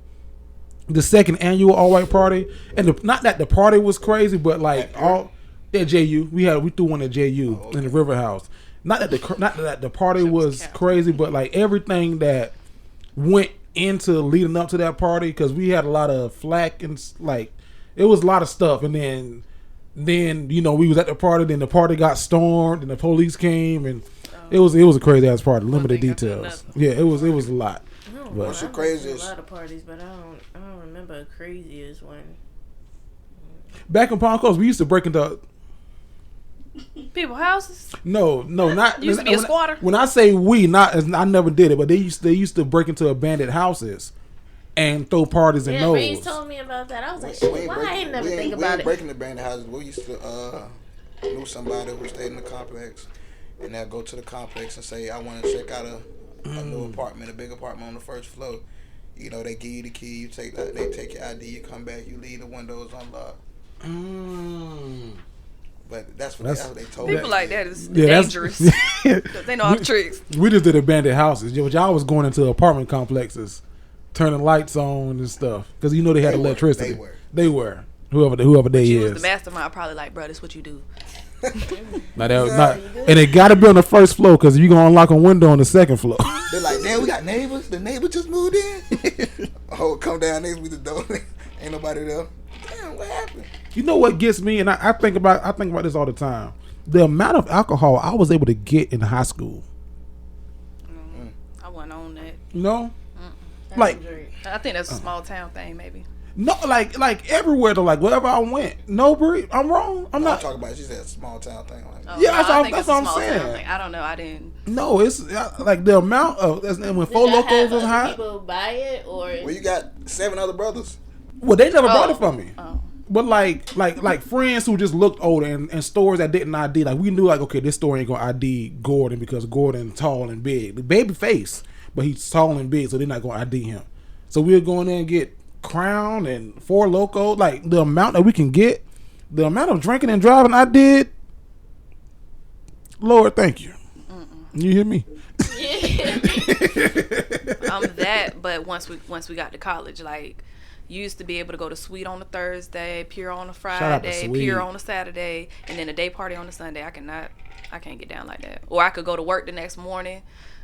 The second annual all white party, and not that the party was crazy, but like all at JU, we threw one at JU in the River House. Not that the party was crazy, but like everything that went into leading up to that party, because we had a lot of flack and like it was a lot of stuff, and then we was at the party, then the party got stormed, and the police came, and it was a crazy ass party. Limited thing after details. another. Yeah, it was a lot. What's your I've been to craziest? a lot of parties, but I don't remember a craziest one. Back in Palm Coast, we used to break into. People houses. No, not. You used to be a squatter? When I say we, I never did it, but they used to break into abandoned houses and throw parties in Yeah, those. Reese told me about that. I was like, shit, why I ain't never think about it? Breaking the band houses. We used to knew somebody who stayed in the complex, and they'd go to the complex and say, I want to check out a new apartment, a big apartment on the first floor. You know, they give you the key, they take your ID, you come back, you leave the windows unlocked. But that's what they told People me. like that is Yeah, dangerous. Because they know all the tricks. We just did abandoned houses. Y'all was going into apartment complexes, turning lights on and stuff. Because you know they had electricity. They were. Whoever they She is. was the mastermind, probably like, bro, this what you do. And it got to be on the first floor because you gonna unlock a window on the second floor. They're like, damn, we got neighbors. The neighbor just moved in. Oh, come down next week the door. Ain't nobody there. Damn, what happened? You know what gets me, and I think about this all the time. The amount of alcohol I was able to get in high school. I wasn't on that. No, like I think that's a small town thing, maybe. no, like everywhere though. Like wherever I went, no, Bri, I'm wrong. I'm not talking about. She said a small town thing. Like, Oh, yeah, no, that's what I'm saying. Thing. I don't know. I didn't. No, it's like the amount of when Four Locos was hot. People buy it or well, you got 7 other brothers. Well, they never bought it for me. Oh. But like friends who just looked older and stores that didn't ID, like we knew like, okay, this store ain't gonna ID Gordon because Gordon's tall and big. The baby face, but he's tall and big, so they're not gonna ID him. So we'll go in there and get Crown and Four Loko. Like the amount that we can get, the amount of drinking and driving I did, Lord, thank you. You hear me? That, but once we got to college, like you used to be able to go to Sweet on a Thursday, Pure on a Friday, Pure on a Saturday, and then a day party on a Sunday. I can't get down like that. Or I could go to work the next morning.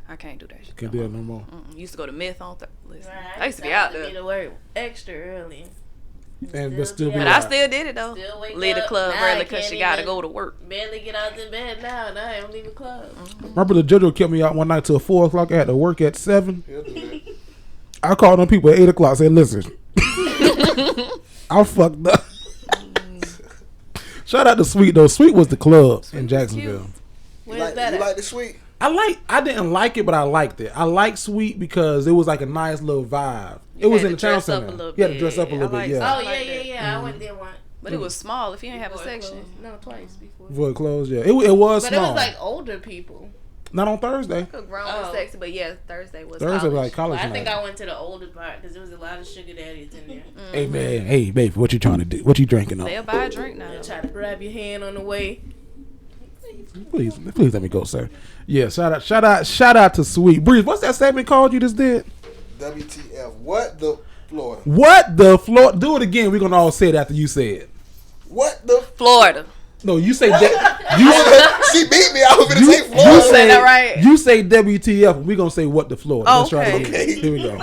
I can't do that shit. Can't do that no more. Used to go to Myth on Thursday. right, I used to be out there. Be to work extra early. But still be But I still did it though. Leave the club Now early I because can't she got to even go to work. Barely get out the bed now. Now I don't leave the club. My brother Jojo kept me out one night till 4 o'clock. I had to work at 7. He'll do that. I called them people at 8 o'clock. Said, listen, I fucked up. Shout out to Sweet though. Sweet was the club in Jacksonville. Where's that You at? like the Sweet? I didn't like it, but I liked it. I liked Sweet because it was like a nice little vibe. It was had in the to town dress up center. a little You had to bit. dress up a little I bit, like yeah. Oh, like yeah. that. I went there once. But it was small. If you didn't have a Before it section, closed. No, twice before. Before it closed, yeah. It was But small. it was like older people. Not on Thursday. grown and sexy. But yeah, Thursday was Thursday was college. like college I night. think I went to the older part because there was a lot of sugar daddies in there. Hey man, hey babe, what you trying to do? What you drinking on? They'll buy a drink now. They try to grab your hand on the way. Please let me go, sir. Yeah, shout out to Sweet Breeze. What's that segment called you just did? WTF? What the Florida? What the floor? Do it again. We're gonna all say it after you say it. What the? Florida. No, you say that. She beat me. I was gonna say You Florida. say that right. You say WTF. We're gonna say what the floor. Let's try it Okay. again. Here we go.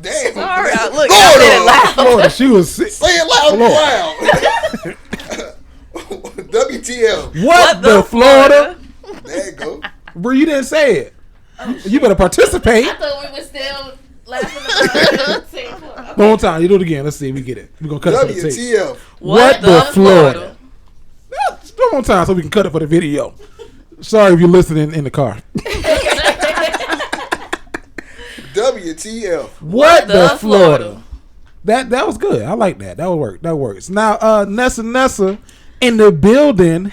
Damn. All right, look, Florida. I did it loud. Florida. She was sick. Say it loud and proud. WTF? What the Florida? There you go. Bro, you didn't say it. You better participate. I thought we were still laughing about the same floor. One more time. You do it again. Let's see if we get it. We're gonna cut it for the tape. WTF? What the Florida? One more time so we can cut it for the video. Sorry if you're listening in the car. WTF? What the Florida? That was good. I like that. That would work. That works. Now, Nessa in the building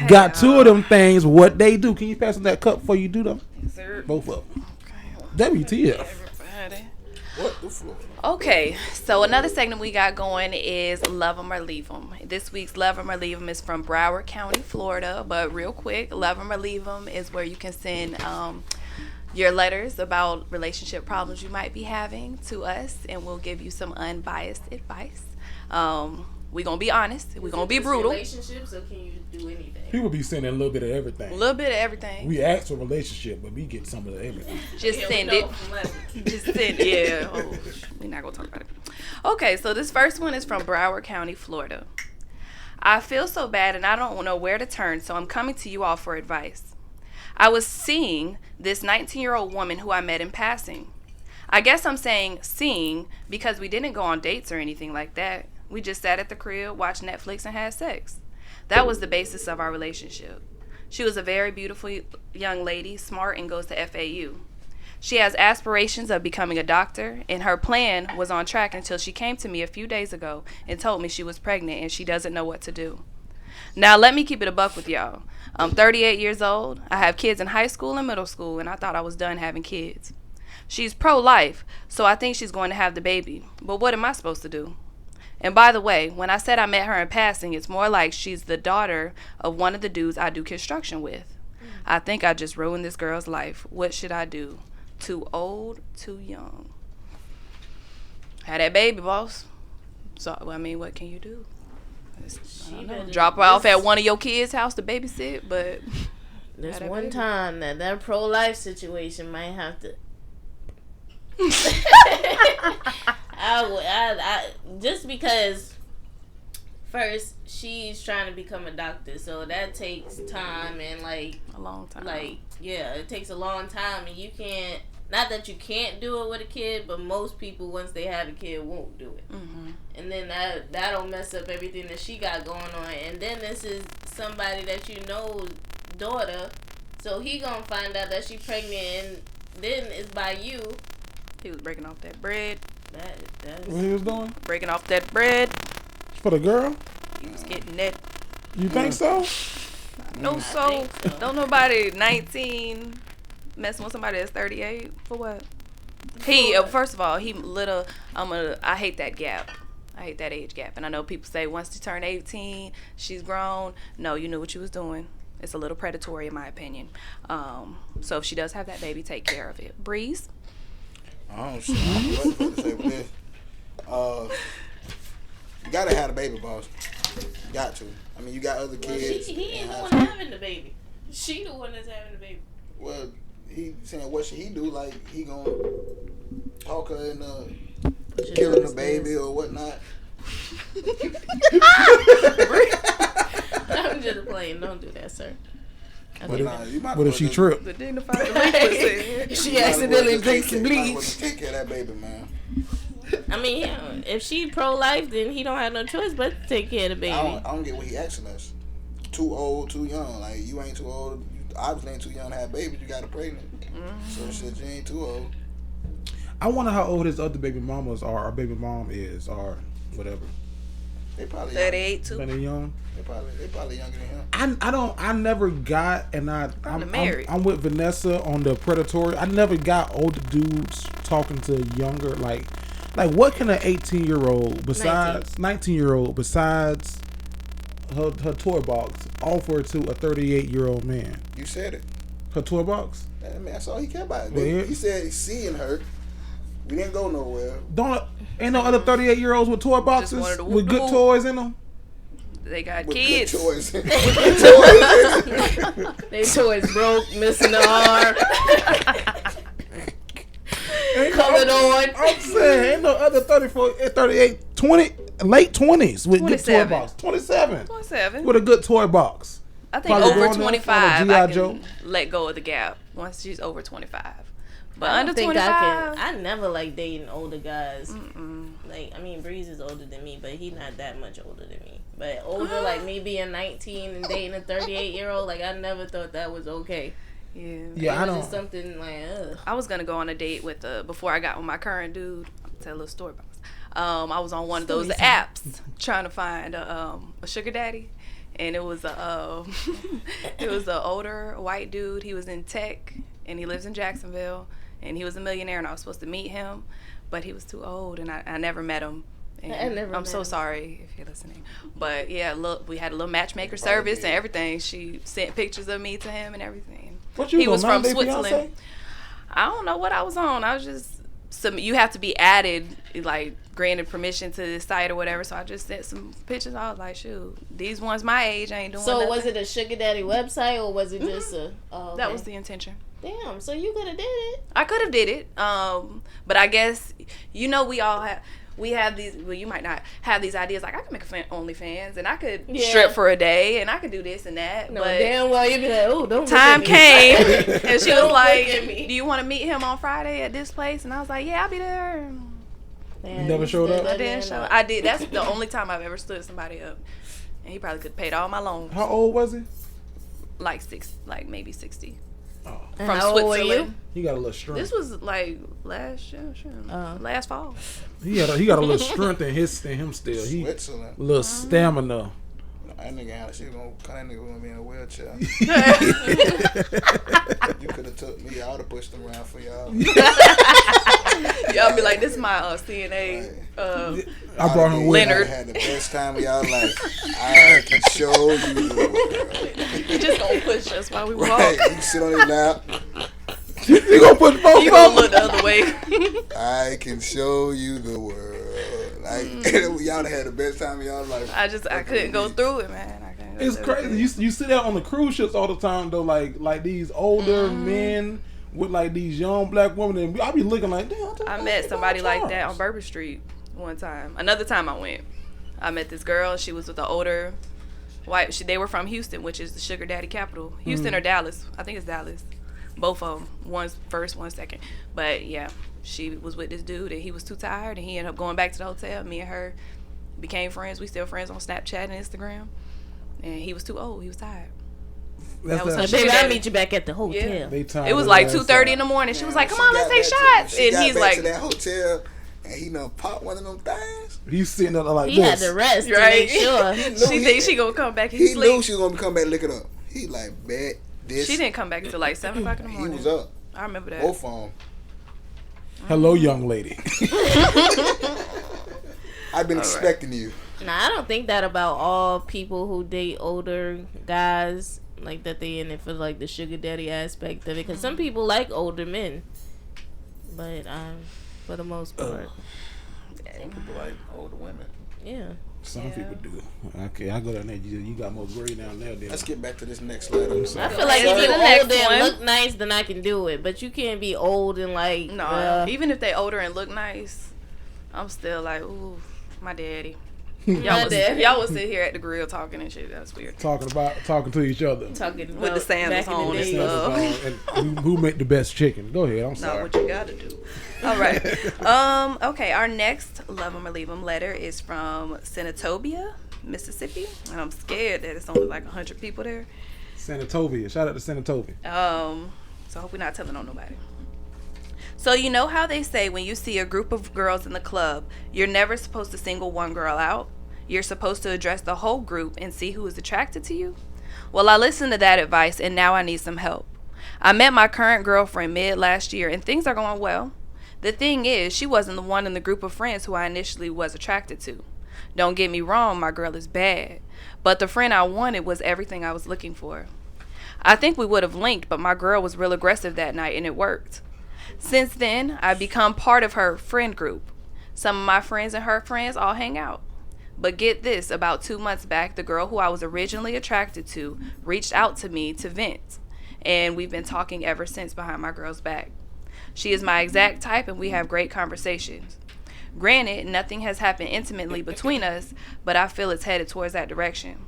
got 2 of them things. What they do? Can you pass them that cup before you do them? Sir. Both of them. WTF? Everybody. What the Florida? Okay, so another segment we got going is Love 'em or Leave 'em. This week's Love 'em or Leave 'em is from Broward County, Florida. But real quick, Love 'em or Leave 'em is where you can send your letters about relationship problems you might be having to us, and we'll give you some unbiased advice. We're going to be honest. We're going to be brutal. Relationships, or can you do anything? People be sending a little bit of A everything. little bit of everything. We ask for relationship, but we get some of everything. Just Yeah, send we it. know from last week. Just send it. Yeah. Oh, we're not going to talk about it. Okay, so this first one is from Broward County, Florida. I feel so bad and I don't know where to turn, so I'm coming to you all for advice. I was seeing this 19-year-old woman who I met in passing. I guess I'm saying seeing because we didn't go on dates or anything like that. We just sat at the crib, watched Netflix, and had sex. That was the basis of our relationship. She was a very beautiful young lady, smart, and goes to FAU. She has aspirations of becoming a doctor, and her plan was on track until she came to me a few days ago and told me she was pregnant and she doesn't know what to do. Now, let me keep it a buck with y'all. I'm 38 years old. I have kids in high school and middle school, and I thought I was done having kids. She's pro-life, so I think she's going to have the baby. But what am I supposed to do? And by the way, when I said I met her in passing, it's more like she's the daughter of one of the dudes I do construction with. I think I just ruined this girl's life. What should I do? Too old, too young. Had that baby, boss. So, I mean, what can you do? I don't know. Drop her off at one of your kids' house to babysit, but... There's one time that pro-life situation might have to... I just because first she's trying to become a doctor, so that takes time and like a long time. Like it takes a long time, and you can't. Not that you can't do it with a kid, but most people once they have a kid won't do it. Mm-hmm. And then that'll mess up everything that she got going on. And then this is somebody that you know daughter, so he gonna find out that she pregnant, and then it's by you. He was breaking off that bread. That's what he was doing? Breaking off that bread. For the girl? He was getting that. You think so? No, so. Don't nobody 19 messing with somebody that's 38 for what? First of all, he little. I hate that gap. I hate that age gap. And I know people say once you turn 18, she's grown. No, you knew what you was doing. It's a little predatory in my opinion. So if she does have that baby, take care of it. Breeze? I don't know what to say with this. You gotta have a baby, boss. You got to. I mean, you got other kids. Well, he ain't the one having the baby. She the one that's having the baby. Well, he saying what should he do? Like he gonna talk her into killing the baby or whatnot? I'm just playing. Don't do that, sir. What if she tripped? The dignified delinquents. She accidentally drinks some bleach. Take care of that baby, man. I mean, if she pro-life, then he don't have no choice but to take care of the baby. I don't get what he asking us. Too old, too young. Like, you ain't too old. You obviously ain't too young to have babies. You got her pregnant. Mm-hmm. So shit, you ain't too old. I wonder how old his other baby mamas are, or baby mom is, or whatever. They probably 38 too. They young. They probably younger than him. I never got, and I'm married. I'm with Vanessa on the predatory. I never got older dudes talking to younger, like what can an 18-year-old besides 19-year-old besides her toy box offer to a 38-year-old man? You said it. Her toy box. I mean, that's all he cared about. Well, he said he's seeing her. We didn't go nowhere. Ain't no other 38-year-olds with toy boxes with good toys in them? They got with kids. Good toys. They toys broke, missing the arm. Colored on. I'm saying, ain't no other 34, 38, 20, late 20s with 27. good toy box. 27. With a good toy box. I think Probably over 25, I can Joe. let go of the gap once she's over 25. But I under think 25, I never like dating older guys. Like, I mean, Breeze is older than me, but he's not that much older than me. But older, like me being 19 and dating a 38-year-old, like I never thought that was okay. Yeah, I don't. Just something like, ugh. I was gonna go on a date with before I got with my current dude. I'll tell a little story about this. I was on one of those apps trying to find a sugar daddy, and it was it was an older white dude. He was in tech, and he lives in Jacksonville, and he was a millionaire, and I was supposed to meet him, but he was too old, and I never met him. And I'm so sorry if you're listening. But yeah, look, we had a little matchmaker service and everything. She sent pictures of me to him and everything. He was from Switzerland. I don't know what I was on. I was just you have to be added, like granted permission to this site or whatever. So I just sent some pictures. I was like, shoot, these ones my age ain't doing nothing. So was it a sugar daddy website or was it just a? Oh, okay. That was the intention. Damn. So you could have did it. I could have did it. But I guess we have these. Well, you might not have these ideas. Like I could make OnlyFans, and I could strip for a day, and I could do this and that. No, but damn well you'd be like, oh, don't. Time came, and she was Don't like, look at me. "Do you want to meet him on Friday at this place?" And I was like, "Yeah, I'll be there." You never showed up? I didn't show up. I did. That's the only time I've ever stood somebody up, and he probably could have paid all my loans. How old was he? Like maybe 60. Oh. From how old were Switzerland. He got a little strength. This was like last fall. He got a little strength in him still. He Switzerland. little stamina. That nigga, she gonna kind of gonna be in a wheelchair. You could have took me. I would have pushed him around for y'all. Y'all be like, this is my CNA. I brought him with Leonard. I had the best time of y'all life. I can show you the world. You just gonna push us while we walk. Right, you sit on his lap. You gonna push both You of gonna them? look the other way. I can show you the world. Like y'all had the best time of y'all life. I couldn't go through it, man. I couldn't go It's through crazy. it. You sit out on the cruise ships all the time though, like these older men with like these young black women, and I be looking like, damn. I met somebody like that on Bourbon Street one time. Another time I went, I met this girl. She was with an older white. They were from Houston, which is the sugar daddy capital. Houston or Dallas? I think it's Dallas. Both of them. One's first, one second. But yeah, she was with this dude, and he was too tired, and he ended up going back to the hotel. Me and her became friends. We still friends on Snapchat and Instagram. And he was too old. He was tired. That's That was that. her Baby, shit. I'll meet you back at the hotel. Yeah. They tired It was of like that 2:30 in side. the morning. She was like, "Come She on, let's got take back shots." to- she And got he's back like, to that hotel, and he done popped one of them things. He's sitting there like He had this. to rest to Right. make sure. she thinks she gonna come back. He He knew sleep. she was gonna come back lick it up. He like, bet this. She didn't come back until like 7 o'clock in the He morning. was up. I remember that. Both of them. Hello, young lady. I've been expecting you. Nah, I don't think that about all people who date older guys, like that they in it for like the sugar daddy aspect of it. Because some people like older men, but for the most part, Some people like older women. yeah. Some people do. Okay, I go down there. You got more gray down there. Than Let's get back to this next letter. I feel like Let's if do you the old next and one. look nice, then I can do it. But you can't be old and like No, even if they older and look nice, I'm still like, ooh, my daddy. Y'all would sit here at the grill talking and shit. That's weird. talking to each other. talking With the about sandals back in the on and day. stuff. And who make the best chicken? Go ahead. I'm Not sorry. what you gotta do. All right. Okay, our next love 'em or leave 'em letter is from Senatobia, Mississippi. And I'm scared that it's only like 100 people there. Senatobia. Shout out to Senatobia. So I hope we're not telling on nobody. So you know how they say when you see a group of girls in the club, you're never supposed to single one girl out? You're supposed to address the whole group and see who is attracted to you? Well, I listened to that advice and now I need some help. I met my current girlfriend mid last year and things are going well. The thing is, she wasn't the one in the group of friends who I initially was attracted to. Don't get me wrong, my girl is bad. But the friend I wanted was everything I was looking for. I think we would have linked, but my girl was real aggressive that night and it worked. Since then, I've become part of her friend group. Some of my friends and her friends all hang out. But get this, about 2 months back, the girl who I was originally attracted to reached out to me to vent. And we've been talking ever since behind my girl's back. She is my exact type and we have great conversations. Granted, nothing has happened intimately between us, but I feel it's headed towards that direction.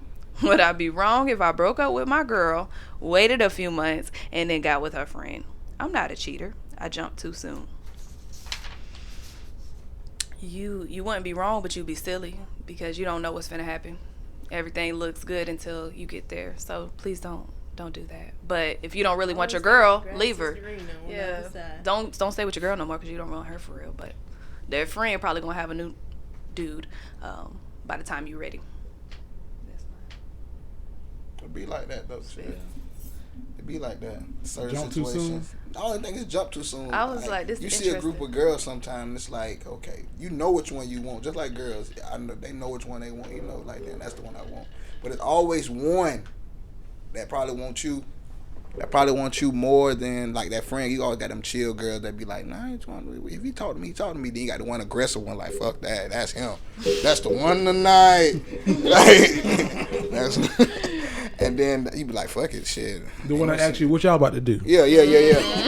Would I be wrong if I broke up with my girl, waited a few months, and then got with her friend? I'm not a cheater. I jumped too soon. You wouldn't be wrong, but you'd be silly because you don't know what's finna happen. Everything looks good until you get there. So please don't do that. But if you don't really want your girl, leave her. Yeah. Don't stay with your girl no more because you don't want her for real. But their friend probably gonna have a new dude by the time you're ready. It'd be like that though. Shit. It'd be like that. Certain Jump too situations. The only thing is jump too soon. I was like, this you is see a group interesting. of girls sometimes, it's like, okay, you know which one you want. Just like girls, I know they know which one they want. You know, like that's the one I want. But it's always one that probably wants you. That probably wants you more than like that friend. You always got them chill girls that be like, nah, I ain't trying to. If he talk to me, talk to me. Then you got the one aggressive one, like fuck that, that's him. That's the one tonight. Like, that's. And then you be like, fuck it, shit. The one that asks you, what y'all about to do? Yeah.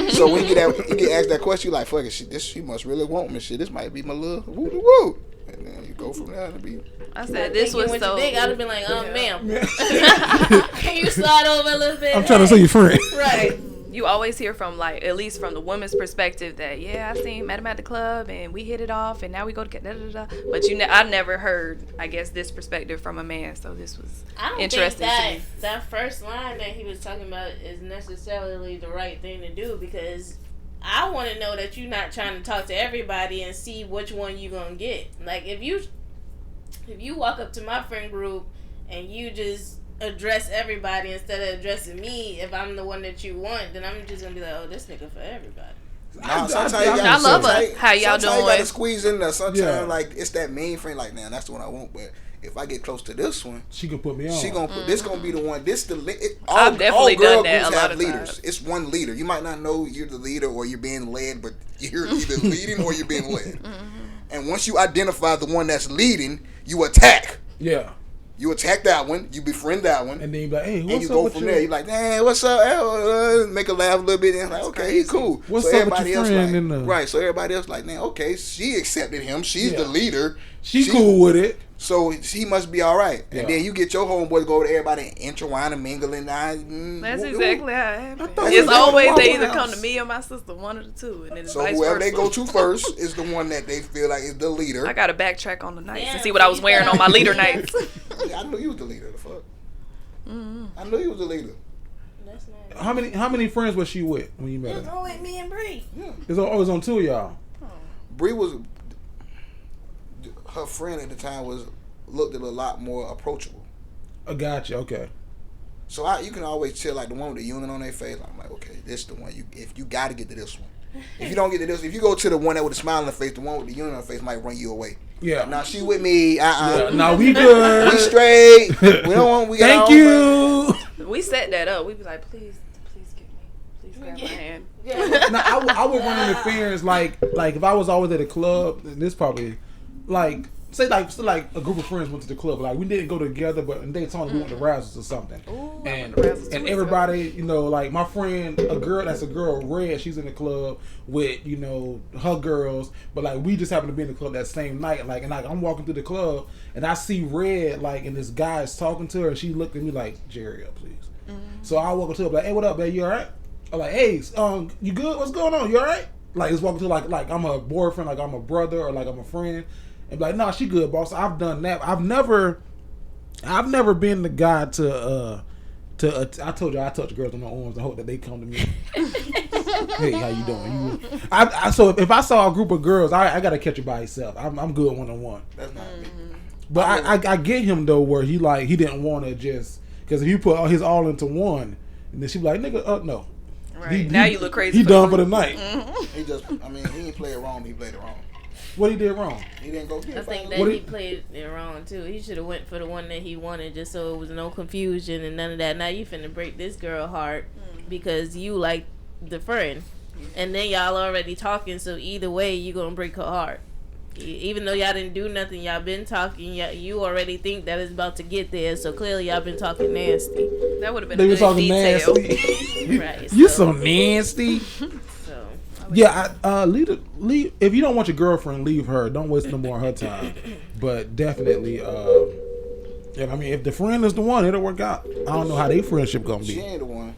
So when you get asked that question, you like, fuck it, she must really want me. Shit, this might be my little woo woo. And then you go from there to be. I said this was so. I'd have been like, ma'am, can you slide over a little bit? I'm trying to see your friend. Right. You always hear from like at least from the woman's perspective that met him at the club and we hit it off and now we go to da da da. But I never heard this perspective from a man, so this was interesting to me. That first line that he was talking about is necessarily the right thing to do because I want to know that you're not trying to talk to everybody and see which one you gonna get. Like if you walk up to my friend group and you just address everybody instead of addressing me, if I'm the one that you want, then I'm just gonna be like, oh, this nigga for everybody. Nah, I love us. How y'all sometimes you doing? gotta squeeze in there. Sometimes Yeah. like it's that main friend. Like, man, that's the one I want. But if I get close to this one, She can put me on. she gonna put this gonna be the one. This I've definitely girl done that groups a lot have of leaders. times. It's one leader. You might not know you're the leader or you're being led, but you're either leading or you're being led. And once you identify the one that's leading, you attack. Yeah. You attack that one. You befriend that one. And then you be like, hey, what's And you up go with from you? there. You're like, man, what's up? Make her laugh a little bit. And like, okay, he's cool. What's so up with everybody your else friend like, in the- right? So everybody else like, man, okay, she accepted him. She's the Yeah. leader. She cool with it. So he must be all right. Yeah. And then you get your homeboy to go over to everybody and intertwine and mingle and That's exactly how it happens. thought It's you always was they at either my come house. to me or my sister, one of the two, and then So vice whoever versa. they go to first is the one that they feel like is the leader. I gotta backtrack on the nights and Yeah, see what I was you wearing gotta- on my leader nights. I knew you was the leader. The fuck. I knew you was the leader. That's not. How many friends was she with when you met It's her? only me and Bri. Yeah. It was on two of y'all. Bri was her friend at the time looked a lot more approachable. I got you. Okay. So you can always tell like the one with the unit on their face. I'm like, okay, this is the one. If you got to get to this one. If you don't get to this, if you go to the one that with the smile on the face, the one with the unit on the face might run you away. Yeah. Now she with me. Yeah, now we good. We straight. We don't want. We got Thank our own you. We set that up. We be like, please get me, please grab my hand. Now I would run interference like if I was always at a club, and this probably like say like a group of friends went to the club, like we didn't go together, but in Daytona we went to Razzles or something, Ooh, I and went to Razzles too, everybody, you know, like my friend, a girl Red, she's in the club with, you know, her girls, but like we just happened to be in the club that same night, and I'm walking through the club and I see Red, like, and this guy is talking to her, and she looked at me like, Jerry, up please. So I walk up to her like, hey, what up, babe, you all right? I'm like, hey, you good? What's going on? You all right? Like, it's walking to like I'm a boyfriend, like I'm a brother, or like I'm a friend. And be like, nah, she good, boss. I've done that. I've never been the guy to I told you I touch girls on my arms and hope that they come to me. Hey, how you doing? So if I saw a group of girls, I gotta catch it by itself. I'm good one-on-one. That's not me. But I get him though, where he didn't want to just, because if you put his all into one, and then she be like, nigga, no. Right. Now you look crazy. He done the for the group. night. He just, I mean, he didn't play it wrong. He played it wrong. What he did wrong? He didn't go. I think What that he- he played it wrong too. He should have went for the one that he wanted, just so it was no confusion and none of that. Now you finna break this girl heart because you like the friend, and then y'all already talking. So either way, you gonna break her heart. Even though y'all didn't do nothing, y'all been talking. You already think that it's about to get there. So clearly, y'all been talking nasty. That would have been They a was good talking detail. nasty. Right, You so- so nasty. So Yeah, leave. If you don't want your girlfriend, leave her. Don't waste no more of her time. But definitely, yeah, I mean, if the friend is the one, it'll work out. I don't know how their friendship gonna She be. ain't the one.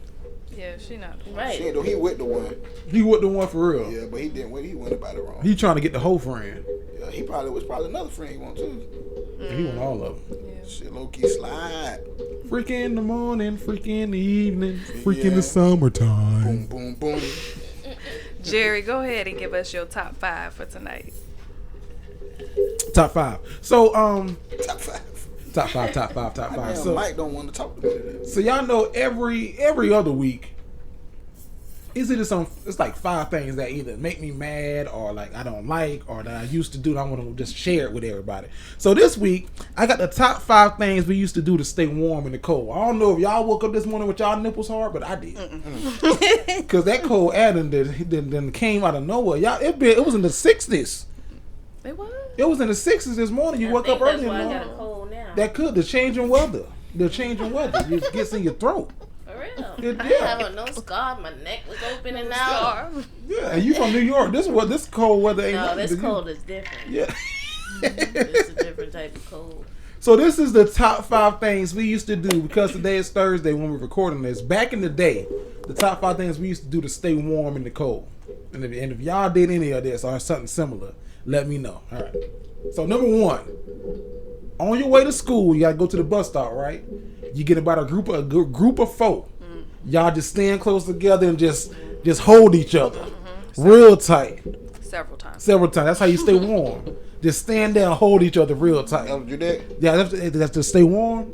Yeah, she not. She right. ain't the, he with the one. He with the one for real. Yeah, but he didn't. He went about it wrong. He trying to get the whole friend. Yeah, he probably was another friend he want too. He want all of them. Shit, low key slide. Freak in the morning, freak in the evening, freak in Yeah. the summertime. Boom, boom, boom. Jerry, go ahead and give us your top 5 for tonight. Top 5. So Top 5. top 5. Damn, So Mike don't want to talk to me today. So y'all know every other week, it's like 5 things that either make me mad or like I don't like or that I used to do and I want to just share it with everybody. So this week I got the top 5 things we used to do to stay warm in the cold. I don't know if y'all woke up this morning with y'all nipples hard, but I did. Cause that cold air then came out of nowhere. Y'all, it was in the 60s. It was? It was in the 60s this morning. You I woke think up that's early in why the I got a morning. cold now. That could the changing weather. It gets in your throat. For real. It- I yeah. didn't have no scar. My neck was open and out. Yeah, and you from New York. This cold weather ain't No, nothing this to you. cold is different. Yeah. It's a different type of cold. So this is the top 5 things we used to do because today is Thursday when we're recording this. Back in the day, the top 5 things we used to do to stay warm in the cold. And if y'all did any of this or something similar, let me know. All right. So number 1, on your way to school, you gotta go to the bus stop, right? You get about a group of 4. Y'all just stand close together and just hold each other real tight. Several times. That's how you stay warm. Just stand there and hold each other real tight. That was your dick? Yeah, that's to stay warm.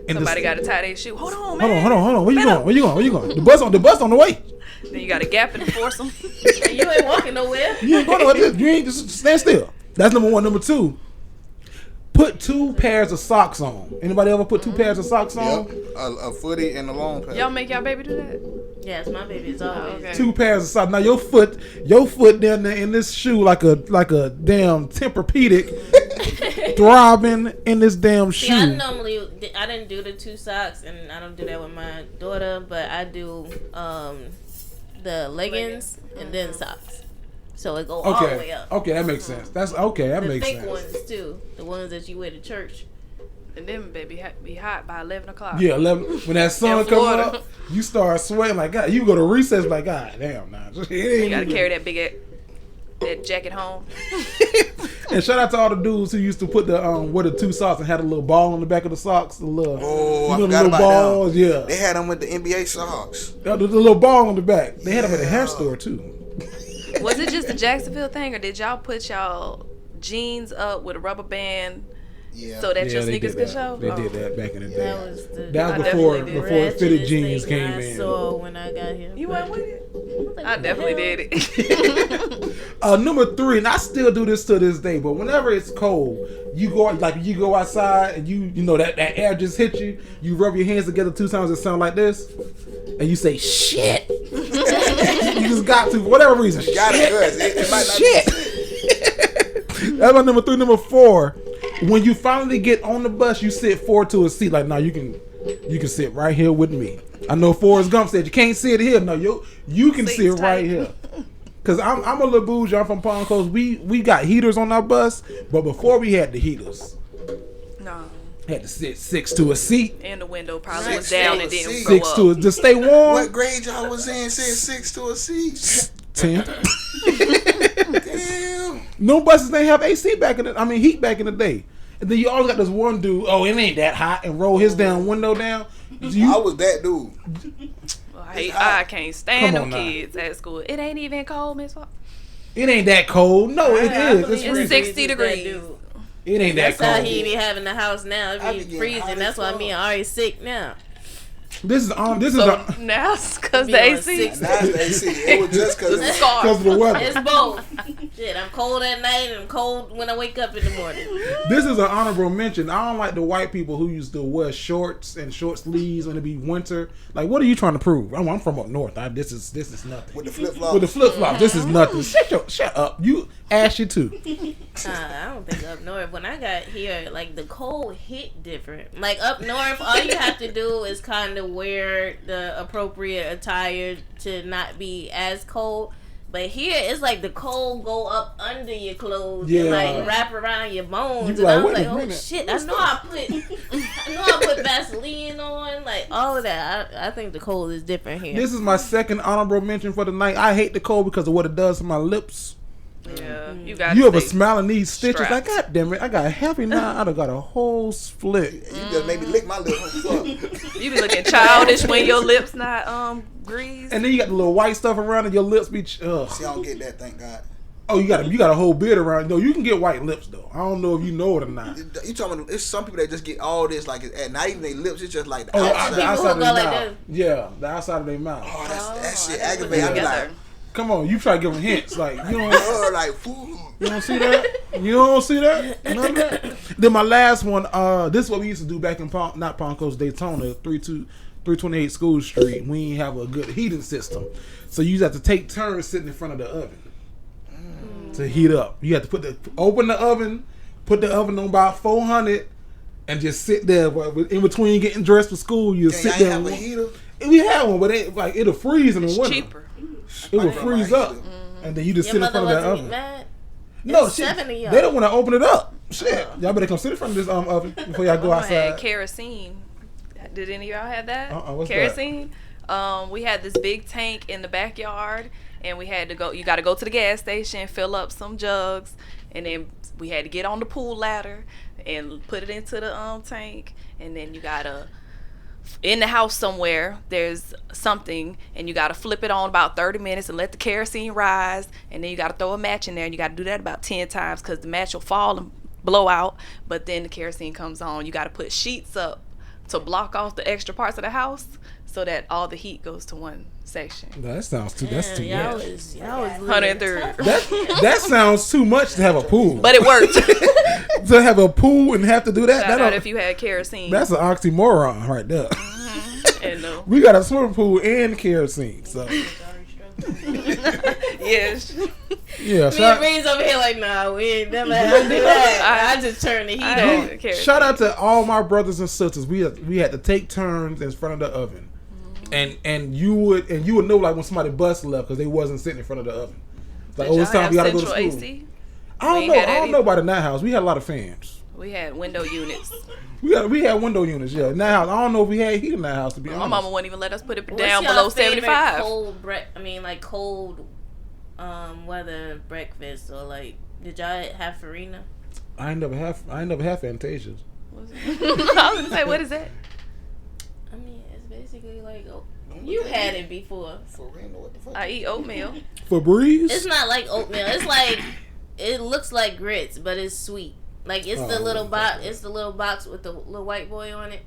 And Somebody the, got to tie their shoe. Hold on, man. hold on. Where you going? The bus on the way. Then you got to gap and force them. You ain't walking nowhere. You ain't going nowhere. You ain't just stand still. That's number one. Number two, put 2 pairs of socks on. Anybody ever put 2 pairs of socks on? Yep. A footy and a long pair. Y'all make y'all baby do that? Yes, my baby is always. Okay. 2 pairs of socks. Now your foot down there in this shoe like a damn Tempur-Pedic throbbing in this damn shoe. See, I didn't do the 2 socks, and I don't do that with my daughter, but I do the leggings and then socks. So it go all the way up. Okay, that makes sense. That The makes thick sense. ones too, the ones that you wear to church. And then baby be hot by 11 o'clock. Yeah, 11. When that sun In come Florida. up, you start sweating like God. You go to recess like God damn. Nah, You got to carry that that jacket home. And shout out to all the dudes who used to put wear the 2 socks and had a little ball on the back of the socks. The little, Oh, I the forgot little about balls. them. Yeah, They had them with the NBA socks. the little ball on the back. They had them at the hair store too. Was it just a Jacksonville thing, or did y'all put y'all jeans up with a rubber band Yeah. so that your they sneakers did could that. show? They Oh. did that back in the day. That was That was I before definitely did. before fitted ratchetest jeans thing came I in. saw when I got here. You went with it? Like, I what the definitely hell? did it. Number 3, and I still do this to this day, but whenever it's cold, you go outside and you know that air just hit you. You rub your hands together 2 times, it sound like this, and you say shit. You just got to for whatever reason. Got it, good. It might not Shit. That's my number 3. Number 4, when you finally get on the bus, you sit forward to a seat. Like, now you can sit right here with me. I know Forrest Gump said you can't sit here. No, you can Seat's sit tight. right here. Cause I'm a little bougie. I'm from Palm Coast. We got heaters on our bus, but before we had the heaters, No. had to sit 6 to a seat, And the window probably was Six down to and a didn't seat. go 6 up. to to stay warm. What grade y'all was in? Said 6 to a seat. 10. Damn. No buses ain't have AC heat back in the day. And then you always got this one dude. Oh, it ain't that hot, and roll his damn window down. I was that dude. I can't stand Come on them now. kids at school. It ain't even cold, Miss Fox. It ain't that cold. No, it I is. believe It's freezing. 60 was that degrees. dude. It ain't that That's how cold. he be having the house now. It I be be getting freezing. hot as That's why fuck. me and Ari sick now. This is So now it's because Be the on AC. 60. Now it's the AC. It was just because The scarf. because of the weather. It's both. Shit, I'm cold at night and I'm cold when I wake up in the morning. This is an honorable mention. I don't like the white people who used to wear shorts and short sleeves when it be winter. Like, what are you trying to prove? I'm from up north. This is nothing. with the flip flops. With the flip flop, this is nothing. Shut up. You ashy too. I don't think up north. When I got here, like the cold hit different. Like up north, all you have to do is kind of wear the appropriate attire to not be as cold. But here, it's like the cold go up under your clothes and like wrap around your bones. You And like, I was wait a like, oh minute. shit! I know I put Vaseline on, like all of that. I think the cold is different here. This is my second honorable mention for the night. I hate the cold because of what it does to my lips. Yeah, you got. You ever smiling these stitches? strapped. Like, God damn it, I got heavy now. I done got a whole split. You just made me lick my lips. Fuck. You be looking childish when your lips not greased. And then you got the little white stuff around and your lips be. Ugh. See, I don't get that, thank God. Oh, you got a whole beard around. No, you can get white lips though. I don't know if you know it or not. You talking about, it's some people that just get all this, like, at not even their lips, it's just like the Oh, outside. the outside of who their go like mouth. that. Yeah, the outside of their mouth. Oh, that shit I didn't put aggravating. I it be like, together. Come on, you try to give them hints. Like, you don't, like, fool. you don't see that? You don't see that? None of that? Then my last one, this is what we used to do back in not Palm Coast, Daytona, 328 School Street. We ain't have a good heating system. So you have to take turns sitting in front of the oven to heat up. You have to open the oven, put the oven on about 400, and just sit there. In between getting dressed for school, you Can sit y'all there. have a and- heater? We had one, but it'll freeze in the It's winter. cheaper. It will I freeze need my up, heater. and then you just Your sit in mother front of that wasn't oven. mad. No, It's shit, 7 of y'all. they don't want to open it up. Shit, y'all better come sit in front of this oven before y'all go I had outside. kerosene. Did any of y'all have that? What's that? Kerosene. We had this big tank in the backyard, and we had to go. You got to go to the gas station, fill up some jugs, and then we had to get on the pool ladder and put it into the tank, and then you gotta. In the house somewhere, there's something, and you got to flip it on about 30 minutes and let the kerosene rise, and then you got to throw a match in there, and you got to do that about 10 times because the match will fall and blow out, but then the kerosene comes on. You got to put sheets up to block off the extra parts of the house so that all the heat goes to one section. That sounds too. That's too y'all much. was 103rd. That sounds too much to have a pool. But it worked. To have a pool and have to do that. Shout out if you had kerosene. That's an oxymoron right there. And We got a swimming pool and kerosene. So yes. yeah. Me and Reed's over here like, nah, we ain't never had to do that. I just turned the heat on. Shout out to all my brothers and sisters. We had to take turns in front of the oven, and you would know like when somebody bus left because they wasn't sitting in front of the oven. Like, Did it's y'all time we have gotta go to central school. AC? I don't know about in that house. We had a lot of fans. We had window units. We had window units. Yeah, in that house. I don't know if we had heat in that house. To be honest, My mama wouldn't even let us put it What's down y'all below favorite 75. Cold weather breakfast, or like, did y'all have farina? I ain't never have Fantasias. I was gonna say, what is that? I mean, it's basically like, you had it before. Farina, what the fuck? I eat oatmeal. Febreze. It's not like oatmeal. It's like, it looks like grits, but it's sweet. Like, it's the little box. It's the little box with the little white boy on it.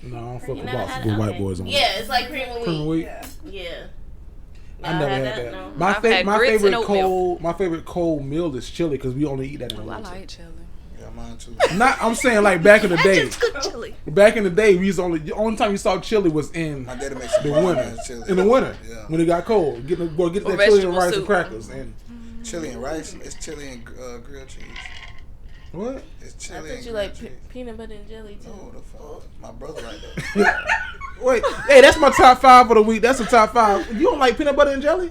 No, I don't fuck You with never boxes had with it? white Okay. boys on it. Yeah, it's like cream of wheat. Cream of wheat. Yeah. I never had that. No. My I've had grits and oatmeal. favorite cold meal is chili because we only eat that in the I winter. like chili. Yeah, mine too. I'm saying like back in the day. Just good chili. Back in the day, the only time you saw chili was in My daddy makes some the bomb winter. ass chili. In the winter, Yeah. when it got cold, get Or that chili and vegetable rice soup. and crackers. And Chili and rice. It's chili and grilled cheese. what? It's I chili thought and you like grilled cheese. peanut butter and jelly too. No, the fuck. My brother like that. Wait, hey, that's my top 5 of the week. That's the top 5. You don't like peanut butter and jelly?